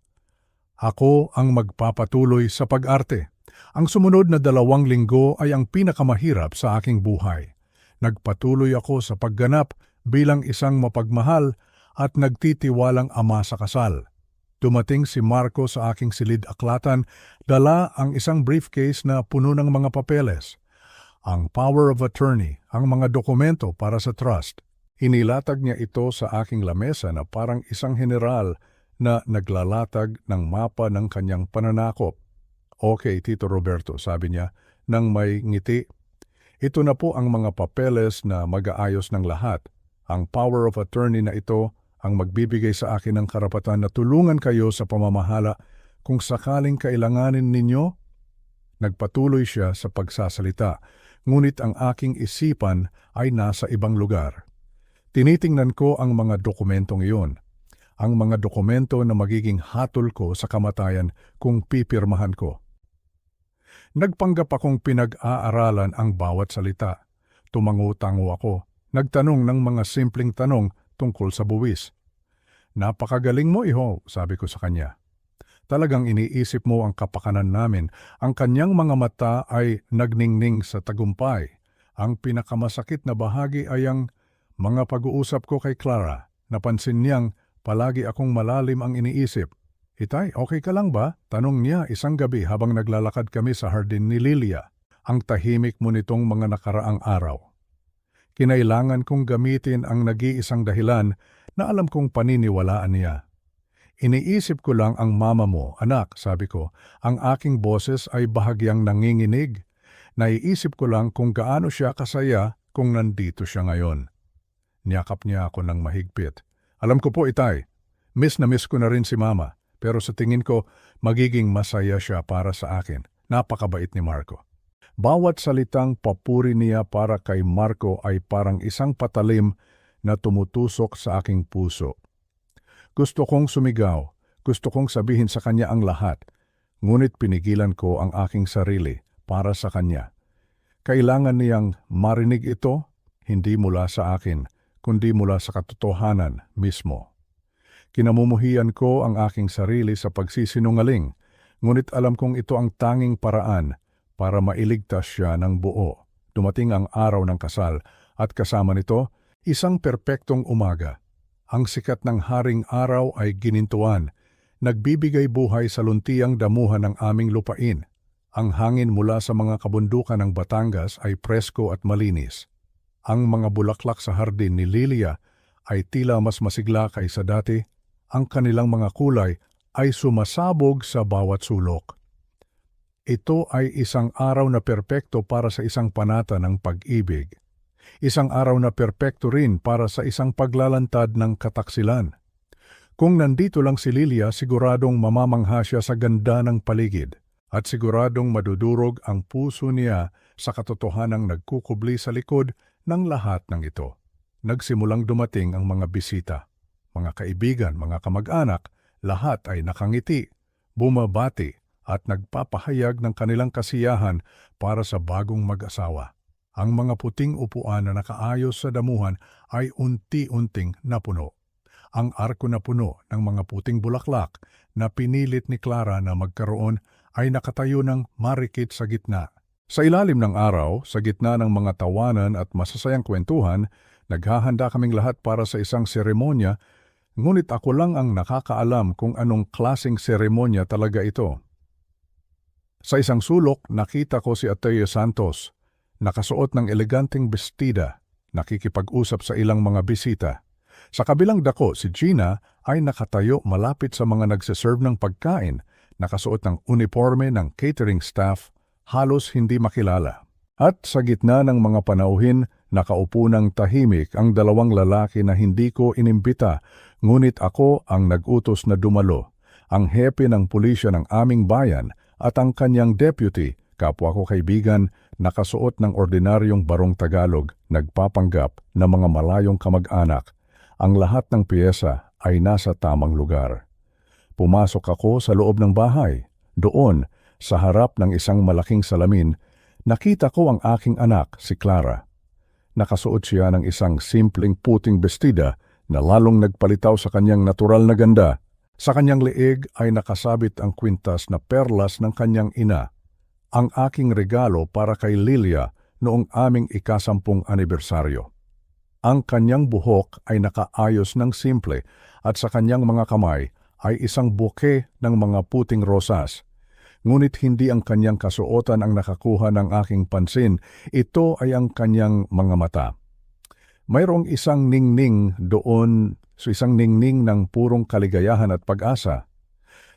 ang magpapatuloy sa pag-arte. Ang sumunod na 2 linggo ay ang pinakamahirap sa aking buhay. Nagpatuloy ako sa pagganap bilang isang mapagmahal at nagtitiwalang ama sa kasal. Dumating si Marco sa aking silid-aklatan, dala ang isang briefcase na puno ng mga papeles. Ang power of attorney, ang mga dokumento para sa trust. Inilatag niya ito sa aking lamesa na parang isang general na naglalatag ng mapa ng kanyang pananakop. Okay, Tito Roberto, sabi niya, nang may ngiti. Ito na po ang mga papeles na mag-aayos ng lahat. Ang power of attorney na ito ang magbibigay sa akin ng karapatan na tulungan kayo sa pamamahala kung sakaling kailanganin ninyo. Nagpatuloy siya sa pagsasalita, ngunit ang aking isipan ay nasa ibang lugar. Tinitingnan ko ang mga dokumentong iyon. Ang mga dokumento na magiging hatol ko sa kamatayan kung pipirmahan ko. Nagpanggap akong pinag-aaralan ang bawat salita. Tumango-tango ako. Nagtanong ng mga simpleng tanong tungkol sa buwis. Napakagaling mo, iho, sabi ko sa kanya. Talagang iniisip mo ang kapakanan namin. Ang kanyang mga mata ay nagningning sa tagumpay. Ang pinakamasakit na bahagi ay ang mga pag-uusap ko kay Clara. Napansin niyang palagi akong malalim ang iniisip. Itay, okay ka lang ba? Tanong niya isang gabi habang naglalakad kami sa hardin ni Lilia. Ang tahimik mo nitong mga nakaraang araw. Kinailangan kong gamitin ang nag-iisang dahilan na alam kong paniniwalaan niya. Iniisip ko lang ang mama mo, anak, sabi ko. Ang aking boses ay bahagyang nanginginig. Naiisip ko lang kung gaano siya kasaya kung nandito siya ngayon. Niyakap niya ako ng mahigpit. Alam ko po, Itay, miss na miss ko na rin si mama. Pero sa tingin ko, magiging masaya siya para sa akin. Napakabait ni Marco. Bawat salitang papuri niya para kay Marco ay parang isang patalim na tumutusok sa aking puso. Gusto kong sumigaw, gusto kong sabihin sa kanya ang lahat, ngunit pinigilan ko ang aking sarili para sa kanya. Kailangan niyang marinig ito, hindi mula sa akin, kundi mula sa katotohanan mismo. Kinamumuhian ko ang aking sarili sa pagsisinungaling, ngunit alam kong ito ang tanging paraan para mailigtas siya ng buo. Dumating ang araw ng kasal at kasama nito isang perpektong umaga. Ang sikat ng haring araw ay ginintuan, nagbibigay buhay sa luntiang damuhan ng aming lupain. Ang hangin mula sa mga kabundukan ng Batangas ay presko at malinis. Ang mga bulaklak sa hardin ni Lilia ay tila mas masigla kaysa dati. Ang kanilang mga kulay ay sumasabog sa bawat sulok. Ito ay isang araw na perpekto para sa isang panata ng pag-ibig. Isang araw na perpekto rin para sa isang paglalantad ng kataksilan. Kung nandito lang si Lilia, siguradong mamamangha siya sa ganda ng paligid at siguradong madudurog ang puso niya sa katotohanang nagkukubli sa likod ng lahat ng ito. Nagsimulang dumating ang mga bisita. Mga kaibigan, mga kamag-anak, lahat ay nakangiti, bumabati at nagpapahayag ng kanilang kasiyahan para sa bagong mag-asawa. Ang mga puting upuan na nakaayos sa damuhan ay unti-unting napuno. Ang arko na puno ng mga puting bulaklak na pinilit ni Clara na magkaroon ay nakatayo ng marikit sa gitna. Sa ilalim ng araw, sa gitna ng mga tawanan at masasayang kwentuhan, naghahanda kaming lahat para sa isang seremonya, ngunit ako lang ang nakakaalam kung anong klaseng seremonya talaga ito. Sa isang sulok, nakita ko si Ateo Santos, nakasuot ng eleganteng bestida, nakikipag-usap sa ilang mga bisita. Sa kabilang dako, si Gina ay nakatayo malapit sa mga nagsiserve ng pagkain, nakasuot ng uniforme ng catering staff, halos hindi makilala. At sa gitna ng mga panauhin, nakaupo ng tahimik ang dalawang lalaki na hindi ko inimbita, ngunit ako ang nag-utos na dumalo, ang hepe ng pulisya ng aming bayan at ang kanyang deputy, kapwa ko kaibigan, nakasuot ng ordinaryong barong Tagalog, nagpapanggap na mga malayong kamag-anak. Ang lahat ng piyesa ay nasa tamang lugar. Pumasok ako sa loob ng bahay. Doon, sa harap ng isang malaking salamin, nakita ko ang aking anak, si Clara. Nakasuot siya ng isang simpleng puting bestida na lalong nagpalitaw sa kanyang natural na ganda. Sa kanyang leeg ay nakasabit ang kwintas na perlas ng kanyang ina, ang aking regalo para kay Lilia noong aming ika-10 anibersaryo. Ang kanyang buhok ay nakaayos ng simple at sa kanyang mga kamay ay isang buke ng mga puting rosas. Ngunit hindi ang kanyang kasuotan ang nakakuha ng aking pansin, ito ay ang kanyang mga mata. Mayroong isang ningning doon, isang ningning ng purong kaligayahan at pag-asa.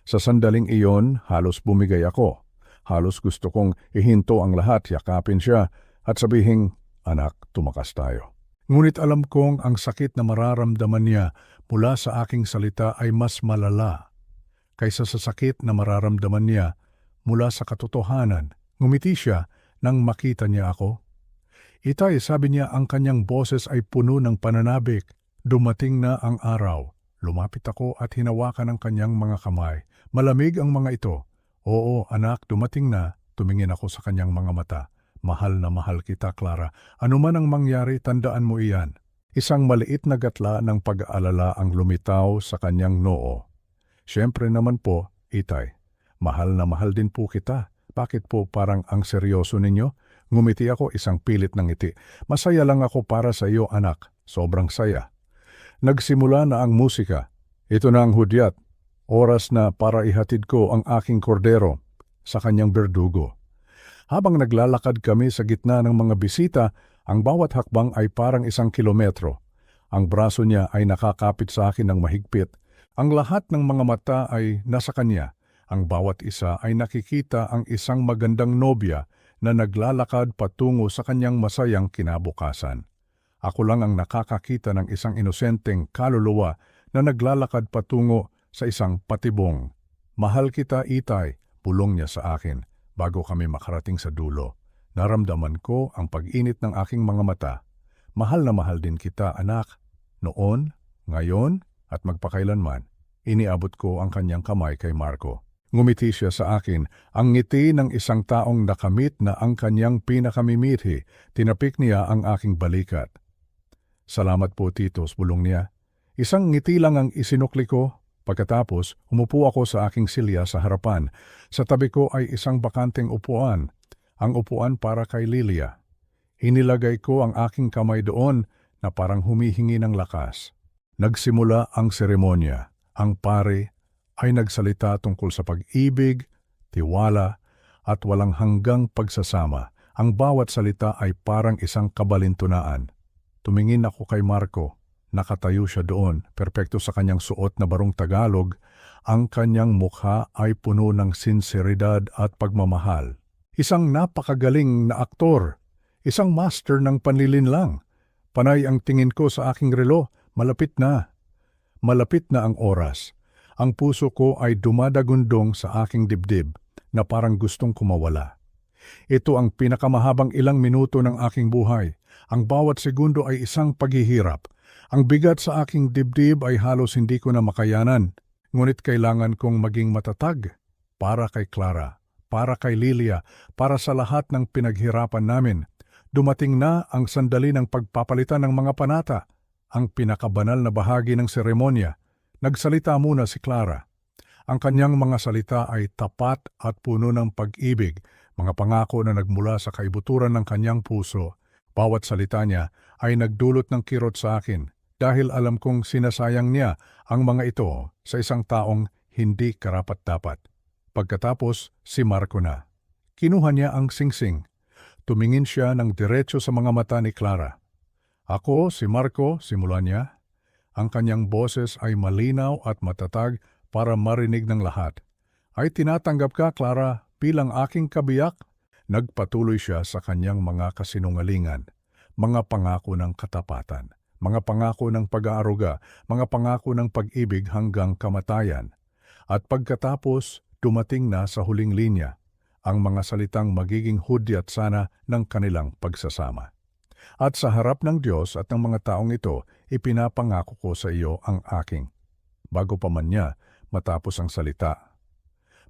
Sa sandaling iyon, halos bumigay ako. Halos gusto kong ihinto ang lahat, yakapin siya at sabihing, "Anak, tumakas tayo." Ngunit alam kong ang sakit na mararamdaman niya mula sa aking salita ay mas malala kaysa sa sakit na mararamdaman niya mula sa katotohanan. Ngumiti siya nang makita niya ako. "Itay," sabi niya, ang kanyang boses ay puno ng pananabik. Dumating na ang araw. Lumapit ako at hinawakan ang kanyang mga kamay. Malamig ang mga ito. "Oo, anak, dumating na." Tumingin ako sa kanyang mga mata. "Mahal na mahal kita, Clara. Ano man ang mangyari, tandaan mo iyan." Isang maliit na gatla ng pag-aalala ang lumitaw sa kanyang noo. "Siyempre naman po, Itay. Mahal na mahal din po kita. Bakit po parang ang seryoso ninyo?" Ngumiti ako, isang pilit ng ngiti. "Masaya lang ako para sa iyo, anak. Sobrang saya." Nagsimula na ang musika. Ito na ang hudyat. Oras na para ihatid ko ang aking kordero sa kanyang berdugo. Habang naglalakad kami sa gitna ng mga bisita, ang bawat hakbang ay parang 1 kilometro. Ang braso niya ay nakakapit sa akin ng mahigpit. Ang lahat ng mga mata ay nasa kanya. Ang bawat isa ay nakikita ang isang magandang nobya na naglalakad patungo sa kanyang masayang kinabukasan. Ako lang ang nakakakita ng isang inosenteng kaluluwa na naglalakad patungo sa isang patibong. "Mahal kita, Itay," bulong niya sa akin. Bago kami makarating sa dulo, naramdaman ko ang pag-init ng aking mga mata. "Mahal na mahal din kita, anak." Noon, ngayon, at magpakailanman, iniabot ko ang kanyang kamay kay Marco. Ngumiti siya sa akin, ang ngiti ng isang taong nakamit na ang kanyang pinakamimithi. Tinapik niya ang aking balikat. "Salamat po, Titos," bulong niya. Isang ngiti lang ang isinukli ko. Pagkatapos, umupo ako sa aking silya sa harapan. Sa tabi ko ay isang bakanteng upuan, ang upuan para kay Lilia. Inilagay ko ang aking kamay doon na parang humihingi ng lakas. Nagsimula ang seremonya. Ang pare ay nagsalita tungkol sa pag-ibig, tiwala, at walang hanggang pagsasama. Ang bawat salita ay parang isang kabalintunaan. Tumingin ako kay Marco. Nakatayo siya doon, perpekto sa kanyang suot na barong Tagalog. Ang kanyang mukha ay puno ng sinseridad at pagmamahal. Isang napakagaling na aktor. Isang master ng panlilinlang. Panay ang tingin ko sa aking relo. Malapit na. Malapit na ang oras. Ang puso ko ay dumadagundong sa aking dibdib na parang gustong kumawala. Ito ang pinakamahabang ilang minuto ng aking buhay. Ang bawat segundo ay isang paghihirap. Ang bigat sa aking dibdib ay halos hindi ko na makayanan. Ngunit kailangan kong maging matatag para kay Clara, para kay Lilia, para sa lahat ng pinaghirapan namin. Dumating na ang sandali ng pagpapalitan ng mga panata, ang pinakabanal na bahagi ng seremonya. Nagsalita muna si Clara. Ang kanyang mga salita ay tapat at puno ng pag-ibig, mga pangako na nagmula sa kaibuturan ng kanyang puso. Bawat salita niya ay nagdulot ng kirot sa akin dahil alam kong sinasayang niya ang mga ito sa isang taong hindi karapat-dapat. Pagkatapos, si Marco na. Kinuha niya ang singsing. Tumingin siya ng diretso sa mga mata ni Clara. Ako, si Marco, simula niya. Ang kanyang boses ay malinaw at matatag para marinig ng lahat. Ay tinatanggap ka, Clara, bilang aking kabiyak? Nagpatuloy siya sa kanyang mga kasinungalingan, mga pangako ng katapatan, mga pangako ng pag-aaruga, mga pangako ng pag-ibig hanggang kamatayan. At pagkatapos, dumating na sa huling linya, ang mga salitang magiging hudyat sana ng kanilang pagsasama. At sa harap ng Diyos at ng mga taong ito, ipinapangako ko sa iyo ang aking. Bago pa man niya matapos ang salita,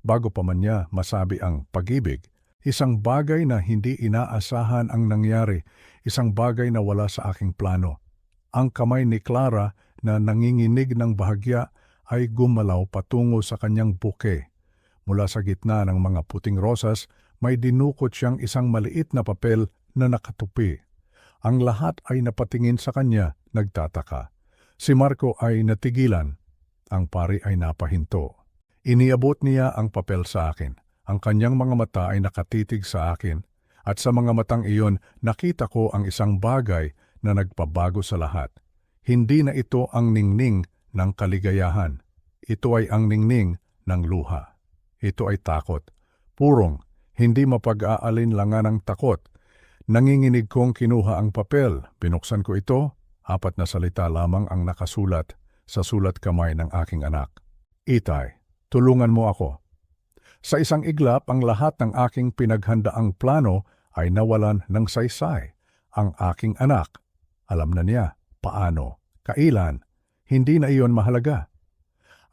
bago pa man niya masabi ang pag-ibig, isang bagay na hindi inaasahan ang nangyari, isang bagay na wala sa aking plano. Ang kamay ni Clara na nanginginig ng bahagya ay gumalaw patungo sa kanyang buke. Mula sa gitna ng mga puting rosas, may dinukot siyang isang maliit na papel na nakatupi. Ang lahat ay napatingin sa kanya, nagtataka. Si Marco ay natigilan. Ang pari ay napahinto. Iniabot niya ang papel sa akin. Ang kanyang mga mata ay nakatitig sa akin. At sa mga matang iyon, nakita ko ang isang bagay na nagpabago sa lahat. Hindi na ito ang ningning ng kaligayahan. Ito ay ang ningning ng luha. Ito ay takot. Purong, hindi mapag-aalinlangan ng takot. Nanginginig kong kinuha ang papel. Binuksan ko ito. 4 na salita lamang ang nakasulat sa sulat kamay ng aking anak. Itay, tulungan mo ako. Sa isang iglap, ang lahat ng aking pinaghandaang plano ay nawalan ng saysay. Ang aking anak, alam na niya, paano, kailan, hindi na iyon mahalaga.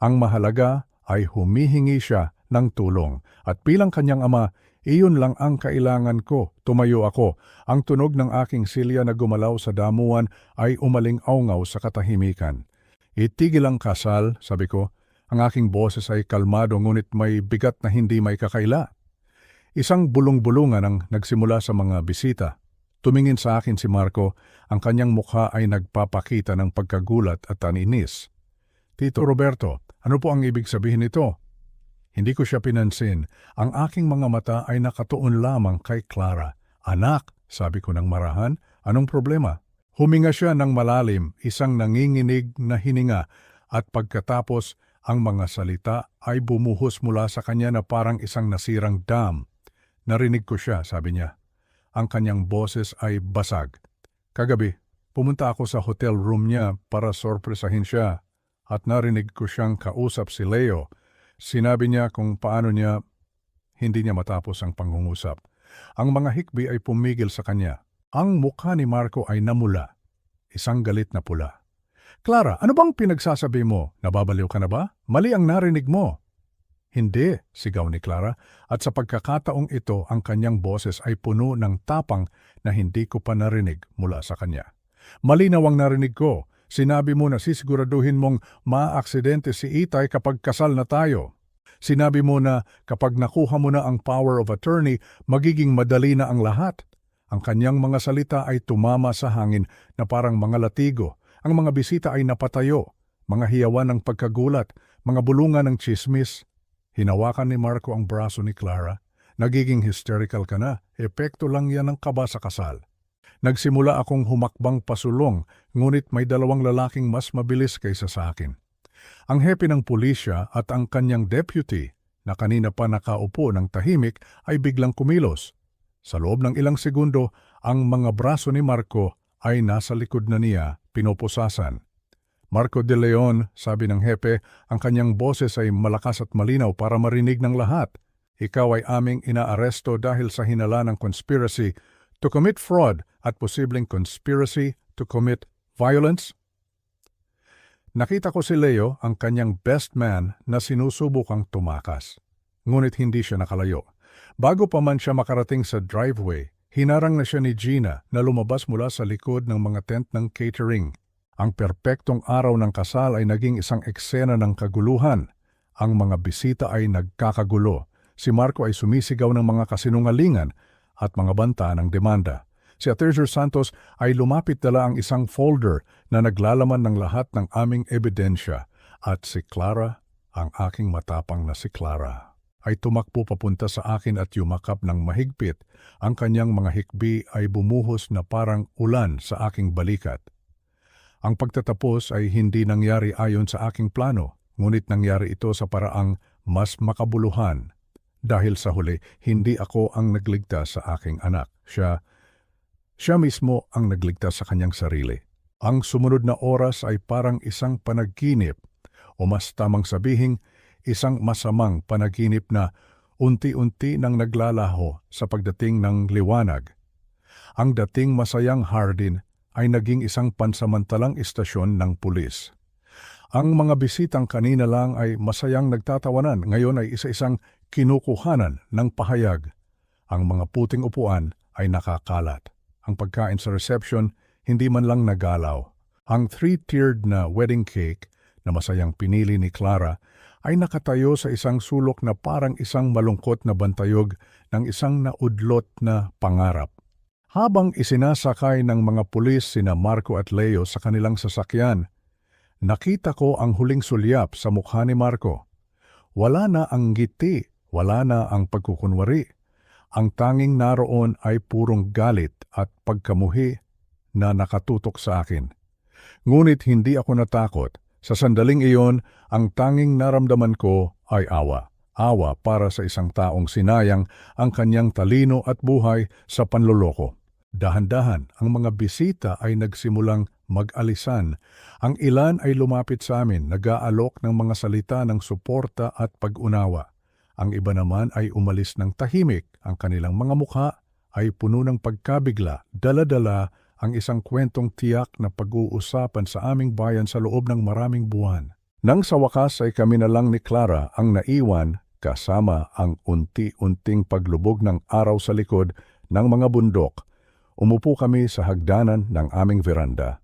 Ang mahalaga ay humihingi siya ng tulong at bilang kanyang ama, iyon lang ang kailangan ko. Tumayo ako. Ang tunog ng aking silya na gumalaw sa damuhan ay umaling-aungaw sa katahimikan. Itigil ang kasal, sabi ko. Ang aking boses ay kalmado ngunit may bigat na hindi may kakaila. Isang bulong-bulungan ang nagsimula sa mga bisita. Tumingin sa akin si Marco, ang kanyang mukha ay nagpapakita ng pagkagulat at taninis. Tito Roberto, ano po ang ibig sabihin nito? Hindi ko siya pinansin. Ang aking mga mata ay nakatuon lamang kay Clara. Anak, sabi ko ng marahan, anong problema? Huminga siya ng malalim, isang nanginginig na hininga, at pagkatapos ang mga salita ay bumuhos mula sa kanya na parang isang nasirang dam. Narinig ko siya, sabi niya. Ang kanyang boses ay basag. Kagabi, pumunta ako sa hotel room niya para sorpresahin siya at narinig ko siyang kausap si Leo. Sinabi niya kung paano niya hindi niya matapos ang pangungusap. Ang mga hikbi ay pumigil sa kanya. Ang mukha ni Marco ay namula. Isang galit na pula. Clara, ano bang pinagsasabi mo? Nababaliw ka na ba? Mali ang narinig mo. Hindi, sigaw ni Clara, at sa pagkakataong ito ang kanyang boses ay puno ng tapang na hindi ko pa narinig mula sa kanya. Malinaw ang narinig ko. Sinabi mo na sisiguraduhin mong maaaksidente si Itay kapag kasal na tayo. Sinabi mo na kapag nakuha mo na ang power of attorney, magiging madali na ang lahat. Ang kanyang mga salita ay tumama sa hangin na parang mga latigo. Ang mga bisita ay napatayo, mga hiyawan ng pagkagulat, mga bulungan ng tsismis. Hinawakan ni Marco ang braso ni Clara. Nagiging hysterical ka na, epekto lang yan ng kaba sa kasal. Nagsimula akong humakbang pasulong, ngunit may dalawang lalaking mas mabilis kaysa sa akin. Ang hepe ng pulisya at ang kanyang deputy, na kanina pa nakaupo ng tahimik, ay biglang kumilos. Sa loob ng ilang segundo, ang mga braso ni Marco ay nasa likod na niya, pinoposasan. Marco de Leon, sabi ng hepe, ang kanyang boses ay malakas at malinaw para marinig ng lahat. Ikaw ay aming inaaresto dahil sa hinala ng conspiracy to commit fraud at posibleng conspiracy to commit violence. Nakita ko si Leo, ang kanyang best man, na sinusubukang tumakas. Ngunit hindi siya nakalayo. Bago pa man siya makarating sa driveway, hinarang na siya ni Gina na lumabas mula sa likod ng mga tent ng catering. Ang perpektong araw ng kasal ay naging isang eksena ng kaguluhan. Ang mga bisita ay nagkakagulo. Si Marco ay sumisigaw ng mga kasinungalingan at mga banta ng demanda. Si Aterger Santos ay lumapit dala ang isang folder na naglalaman ng lahat ng aming ebidensya. At si Clara, ang aking matapang na si Clara, ay tumakbo papunta sa akin at yumakap ng mahigpit. Ang kanyang mga hikbi ay bumuhos na parang ulan sa aking balikat. Ang pagtatapos ay hindi nangyari ayon sa aking plano, ngunit nangyari ito sa paraang mas makabuluhan. Dahil sa huli, hindi ako ang nagligtas sa aking anak. Siya mismo ang nagligtas sa kanyang sarili. Ang sumunod na oras ay parang isang panaginip, o mas tamang sabihing, isang masamang panaginip na unti-unti nang naglalaho sa pagdating ng liwanag. Ang dating masayang Hardin ay naging isang pansamantalang istasyon ng pulis. Ang mga bisitang kanina lang ay masayang nagtatawanan, ngayon ay isa-isang kinukuhanan ng pahayag. Ang mga puting upuan ay nakakalat. Ang pagkain sa reception hindi man lang nagalaw. Ang 3-tiered na wedding cake na masayang pinili ni Clara ay nakatayo sa isang sulok na parang isang malungkot na bantayog ng isang naudlot na pangarap. Habang isinasakay ng mga pulis sina Marco at Leo sa kanilang sasakyan, nakita ko ang huling sulyap sa mukha ni Marco. Wala na ang ngiti, wala na ang pagkukunwari. Ang tanging naroon ay purong galit at pagkamuhi na nakatutok sa akin. Ngunit hindi ako natakot. Sa sandaling iyon, ang tanging naramdaman ko ay awa. Awa para sa isang taong sinayang ang kanyang talino at buhay sa panloloko. Dahan-dahan, ang mga bisita ay nagsimulang mag-alisan. Ang ilan ay lumapit sa amin, nag-aalok ng mga salita ng suporta at pag-unawa. Ang iba naman ay umalis ng tahimik. Ang kanilang mga mukha ay puno ng pagkabigla, dala-dala ang isang kwentong tiyak na pag-uusapan sa aming bayan sa loob ng maraming buwan. Nang sa wakas ay kami na lang ni Clara ang naiwan kasama ang unti-unting paglubog ng araw sa likod ng mga bundok. Umupo kami sa hagdanan ng aming veranda.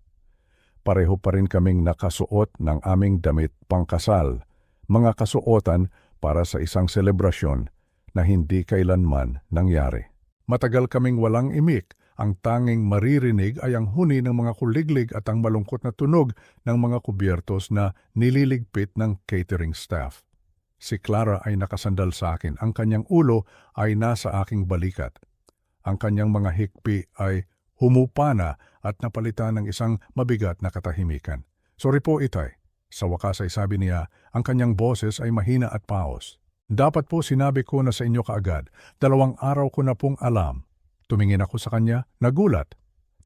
Pareho pa rin kaming nakasuot ng aming damit pangkasal, mga kasuotan para sa isang selebrasyon na hindi kailanman nangyari. Matagal kaming walang imik. Ang tanging maririnig ay ang huni ng mga kuliglig at ang malungkot na tunog ng mga kubyertos na nililigpit ng catering staff. Si Clara ay nakasandal sa akin. Ang kanyang ulo ay nasa aking balikat. Ang kanyang mga hikbi ay humupa na at napalitan ng isang mabigat na katahimikan. Sorry po, Itay. Sa wakas ay sabi niya, ang kanyang boses ay mahina at paos. Dapat po sinabi ko na sa inyo kaagad. 2 araw ko na pong alam. Tumingin ako sa kanya, nagulat.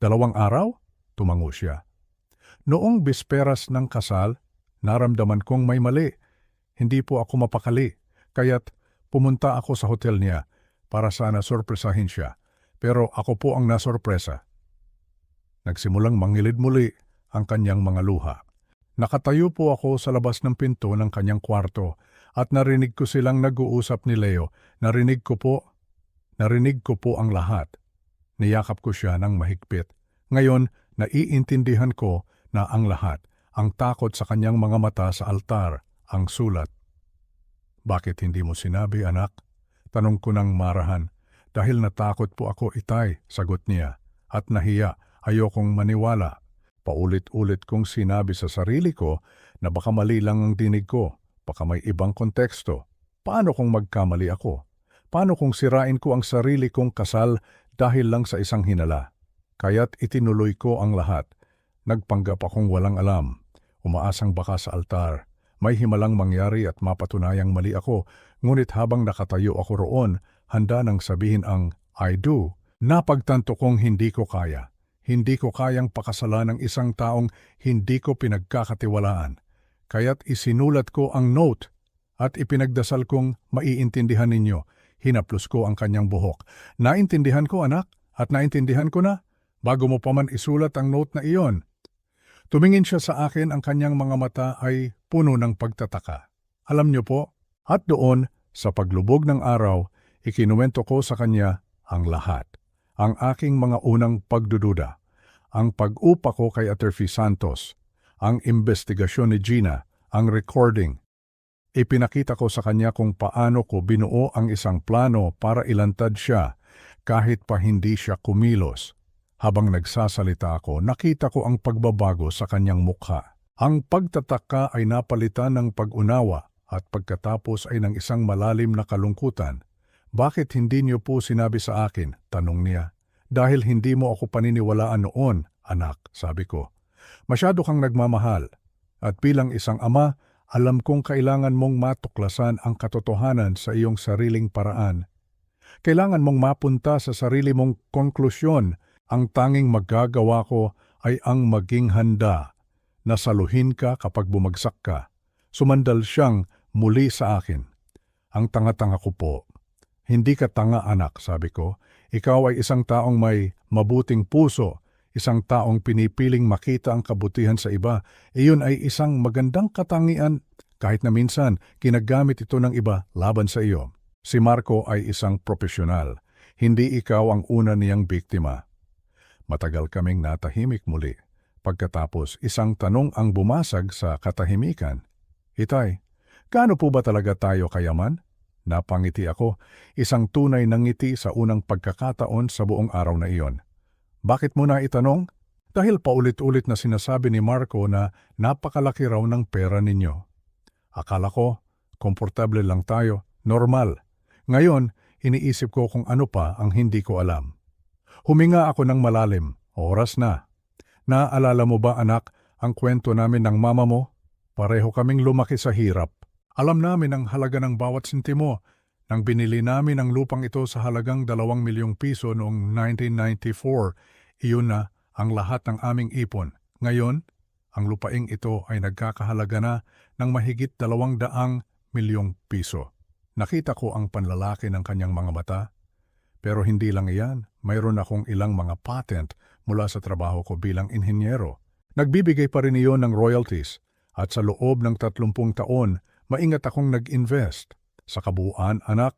2 araw? Tumango siya. Noong bisperas ng kasal, naramdaman kong may mali. Hindi po ako mapakali, kaya't pumunta ako sa hotel niya para sana sorpresahin siya. Pero ako po ang nasorpresa. Nagsimulang mangilid muli ang kanyang mga luha. Nakatayo po ako sa labas ng pinto ng kanyang kwarto at narinig ko silang nag-uusap ni Leo. Narinig ko po ang lahat. Niyakap ko siya ng mahigpit. Ngayon, naiintindihan ko na ang lahat, ang takot sa kanyang mga mata sa altar, ang sulat. Bakit hindi mo sinabi, anak? Tanong ko ng marahan. Dahil natakot po ako, Itay, sagot niya. At nahiya, ayokong maniwala. Paulit-ulit kong sinabi sa sarili ko na baka mali lang ang dinig ko, baka may ibang konteksto. Paano kung magkamali ako? Paano kung sirain ko ang sarili kong kasal dahil lang sa isang hinala? Kaya't itinuloy ko ang lahat. Nagpanggap akong walang alam. Umaasang baka sa altar. May himalang mangyari at mapatunayang mali ako, ngunit habang nakatayo ako roon, handa nang sabihin ang I do. Napagtanto kong hindi ko kaya. Hindi ko kayang pakasalan ng isang taong hindi ko pinagkakatiwalaan. Kaya't isinulat ko ang note at ipinagdasal kong maiintindihan ninyo. Hinaplos ko ang kanyang buhok. Naintindihan ko, anak, at naintindihan ko na. Bago mo pa man isulat ang note na iyon. Tumingin siya sa akin, ang kanyang mga mata ay puno ng pagtataka. Alam niyo po, at doon, sa paglubog ng araw, ikinuwento ko sa kanya ang lahat. Ang aking mga unang pagdududa, ang pag-upa ko kay Attorney Santos, ang investigasyon ni Gina, ang recording. Ipinakita ko sa kanya kung paano ko binuo ang isang plano para ilantad siya kahit pa hindi siya kumilos. Habang nagsasalita ako, nakita ko ang pagbabago sa kanyang mukha. Ang pagtataka ay napalitan ng pag-unawa at pagkatapos ay ng isang malalim na kalungkutan. Bakit hindi niyo po sinabi sa akin? Tanong niya. Dahil hindi mo ako paniniwalaan noon, anak, sabi ko. Masyado kang nagmamahal. At bilang isang ama, alam kong kailangan mong matuklasan ang katotohanan sa iyong sariling paraan. Kailangan mong mapunta sa sarili mong konklusyon. Ang tanging magagawa ko ay ang maging handa na saluhin ka kapag bumagsak ka. Sumandal siyang muli sa akin. Ang tanga-tanga ko po. Hindi ka tanga, anak, sabi ko. Ikaw ay isang taong may mabuting puso, isang taong pinipiling makita ang kabutihan sa iba. Iyon ay isang magandang katangian kahit na minsan kinagamit ito ng iba laban sa iyo. Si Marco ay isang profesional. Hindi ikaw ang una niyang biktima. Matagal kaming natahimik muli. Pagkatapos, isang tanong ang bumasag sa katahimikan. Itay, gaano po ba talaga tayo kayaman? Napangiti ako, isang tunay na ngiti sa unang pagkakataon sa buong araw na iyon. Bakit mo na itanong? Dahil paulit-ulit na sinasabi ni Marco na napakalaki raw ng pera ninyo. Akala ko, komportable lang tayo, normal. Ngayon, iniisip ko kung ano pa ang hindi ko alam. Huminga ako ng malalim, oras na. Naaalala mo ba, anak, ang kwento namin ng mama mo? Pareho kaming lumaki sa hirap. Alam namin ang halaga ng bawat sentimo. Nang binili namin ang lupang ito sa halagang 2 milyong piso noong 1994, iyon na ang lahat ng aming ipon. Ngayon, ang lupaing ito ay nagkakahalaga na ng mahigit 200 milyong piso. Nakita ko ang panlalaki ng kanyang mga mata. Pero hindi lang iyan, mayroon akong ilang mga patent mula sa trabaho ko bilang inhinyero. Nagbibigay pa rin iyon ng royalties at sa loob ng 30 taon, maingat akong nag-invest. Sa kabuuan, anak,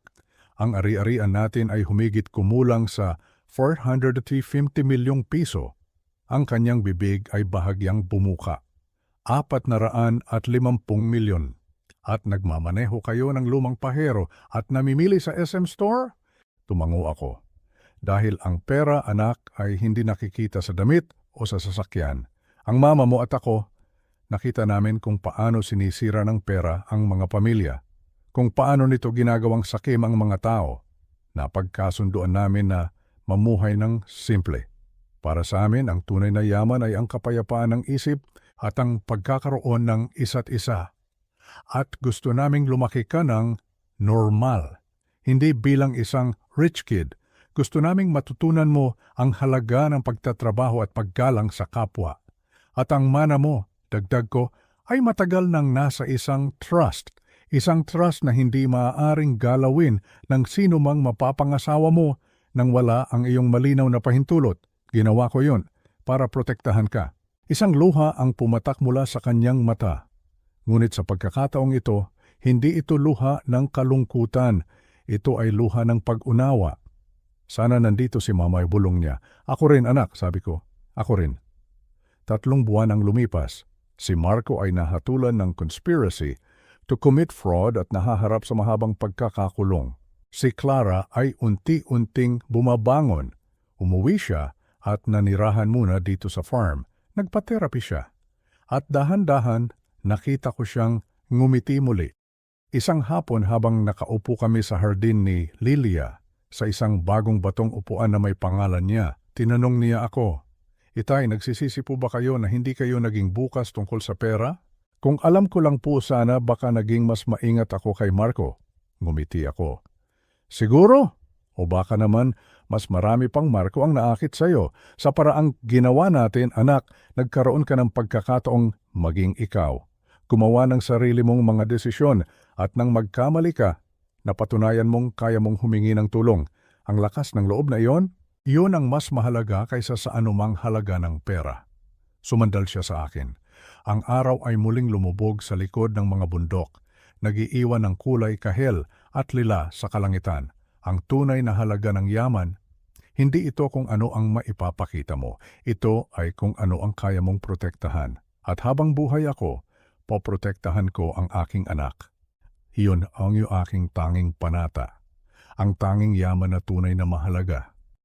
ang ari-arian natin ay humigit kumulang sa 450 milyong piso. Ang kanyang bibig ay bahagyang bumuka. 450 milyon. At nagmamaneho kayo ng lumang pahero at namimili sa SM Store? Tumango ako. Dahil ang pera, anak, ay hindi nakikita sa damit o sa sasakyan. Ang mama mo at ako, nakita namin kung paano sinisira ng pera ang mga pamilya. Kung paano nito ginagawang sakim ang mga tao. Napagkasunduan namin na mamuhay ng simple. Para sa amin, ang tunay na yaman ay ang kapayapaan ng isip at ang pagkakaroon ng isa't isa. At gusto naming lumaki ka ng normal. Hindi bilang isang rich kid. Gusto naming matutunan mo ang halaga ng pagtatrabaho at paggalang sa kapwa. At ang mana mo, dagdag ko, ay matagal nang nasa isang trust. Isang trust na hindi maaaring galawin ng sino mang mapapangasawa mo nang wala ang iyong malinaw na pahintulot. Ginawa ko yun para protektahan ka. Isang luha ang pumatak mula sa kanyang mata. Ngunit sa pagkakataong ito, hindi ito luha ng kalungkutan. Ito ay luha ng pag-unawa. Sana nandito si mama, ay bulong niya. Ako rin, anak, sabi ko. Ako rin. 3 buwan ang lumipas. Si Marco ay nahatulan ng conspiracy to commit fraud at nahaharap sa mahabang pagkakakulong. Si Clara ay unti-unting bumabangon. Umuwi siya at nanirahan muna dito sa farm. Nagpa-therapy siya. At dahan-dahan, nakita ko siyang ngumiti muli. Isang hapon habang nakaupo kami sa hardin ni Lilia, sa isang bagong batong upuan na may pangalan niya, Tinanong niya ako, Itay, nagsisisi po ba kayo na hindi kayo naging bukas tungkol sa pera? Kung alam ko lang po sana baka naging mas maingat ako kay Marco. Ngumiti ako. Siguro? O baka naman mas marami pang Marco ang naakit sa'yo. Sa paraang ginawa natin, anak, nagkaroon ka ng pagkakataong maging ikaw. Gumawa ng sarili mong mga desisyon at nang magkamali ka, napatunayan mong kaya mong humingi ng tulong. Ang lakas ng loob na iyon, iyon ang mas mahalaga kaysa sa anumang halaga ng pera. Sumandal siya sa akin. Ang araw ay muling lumubog sa likod ng mga bundok. Nag-iiwan ng kulay kahel at lila sa kalangitan. Ang tunay na halaga ng yaman, hindi ito kung ano ang maipapakita mo. Ito ay kung ano ang kaya mong protektahan. At habang buhay ako, poprotektahan ko ang aking anak. Iyon ang aking tanging panata. Ang tanging yaman na tunay na mahalaga.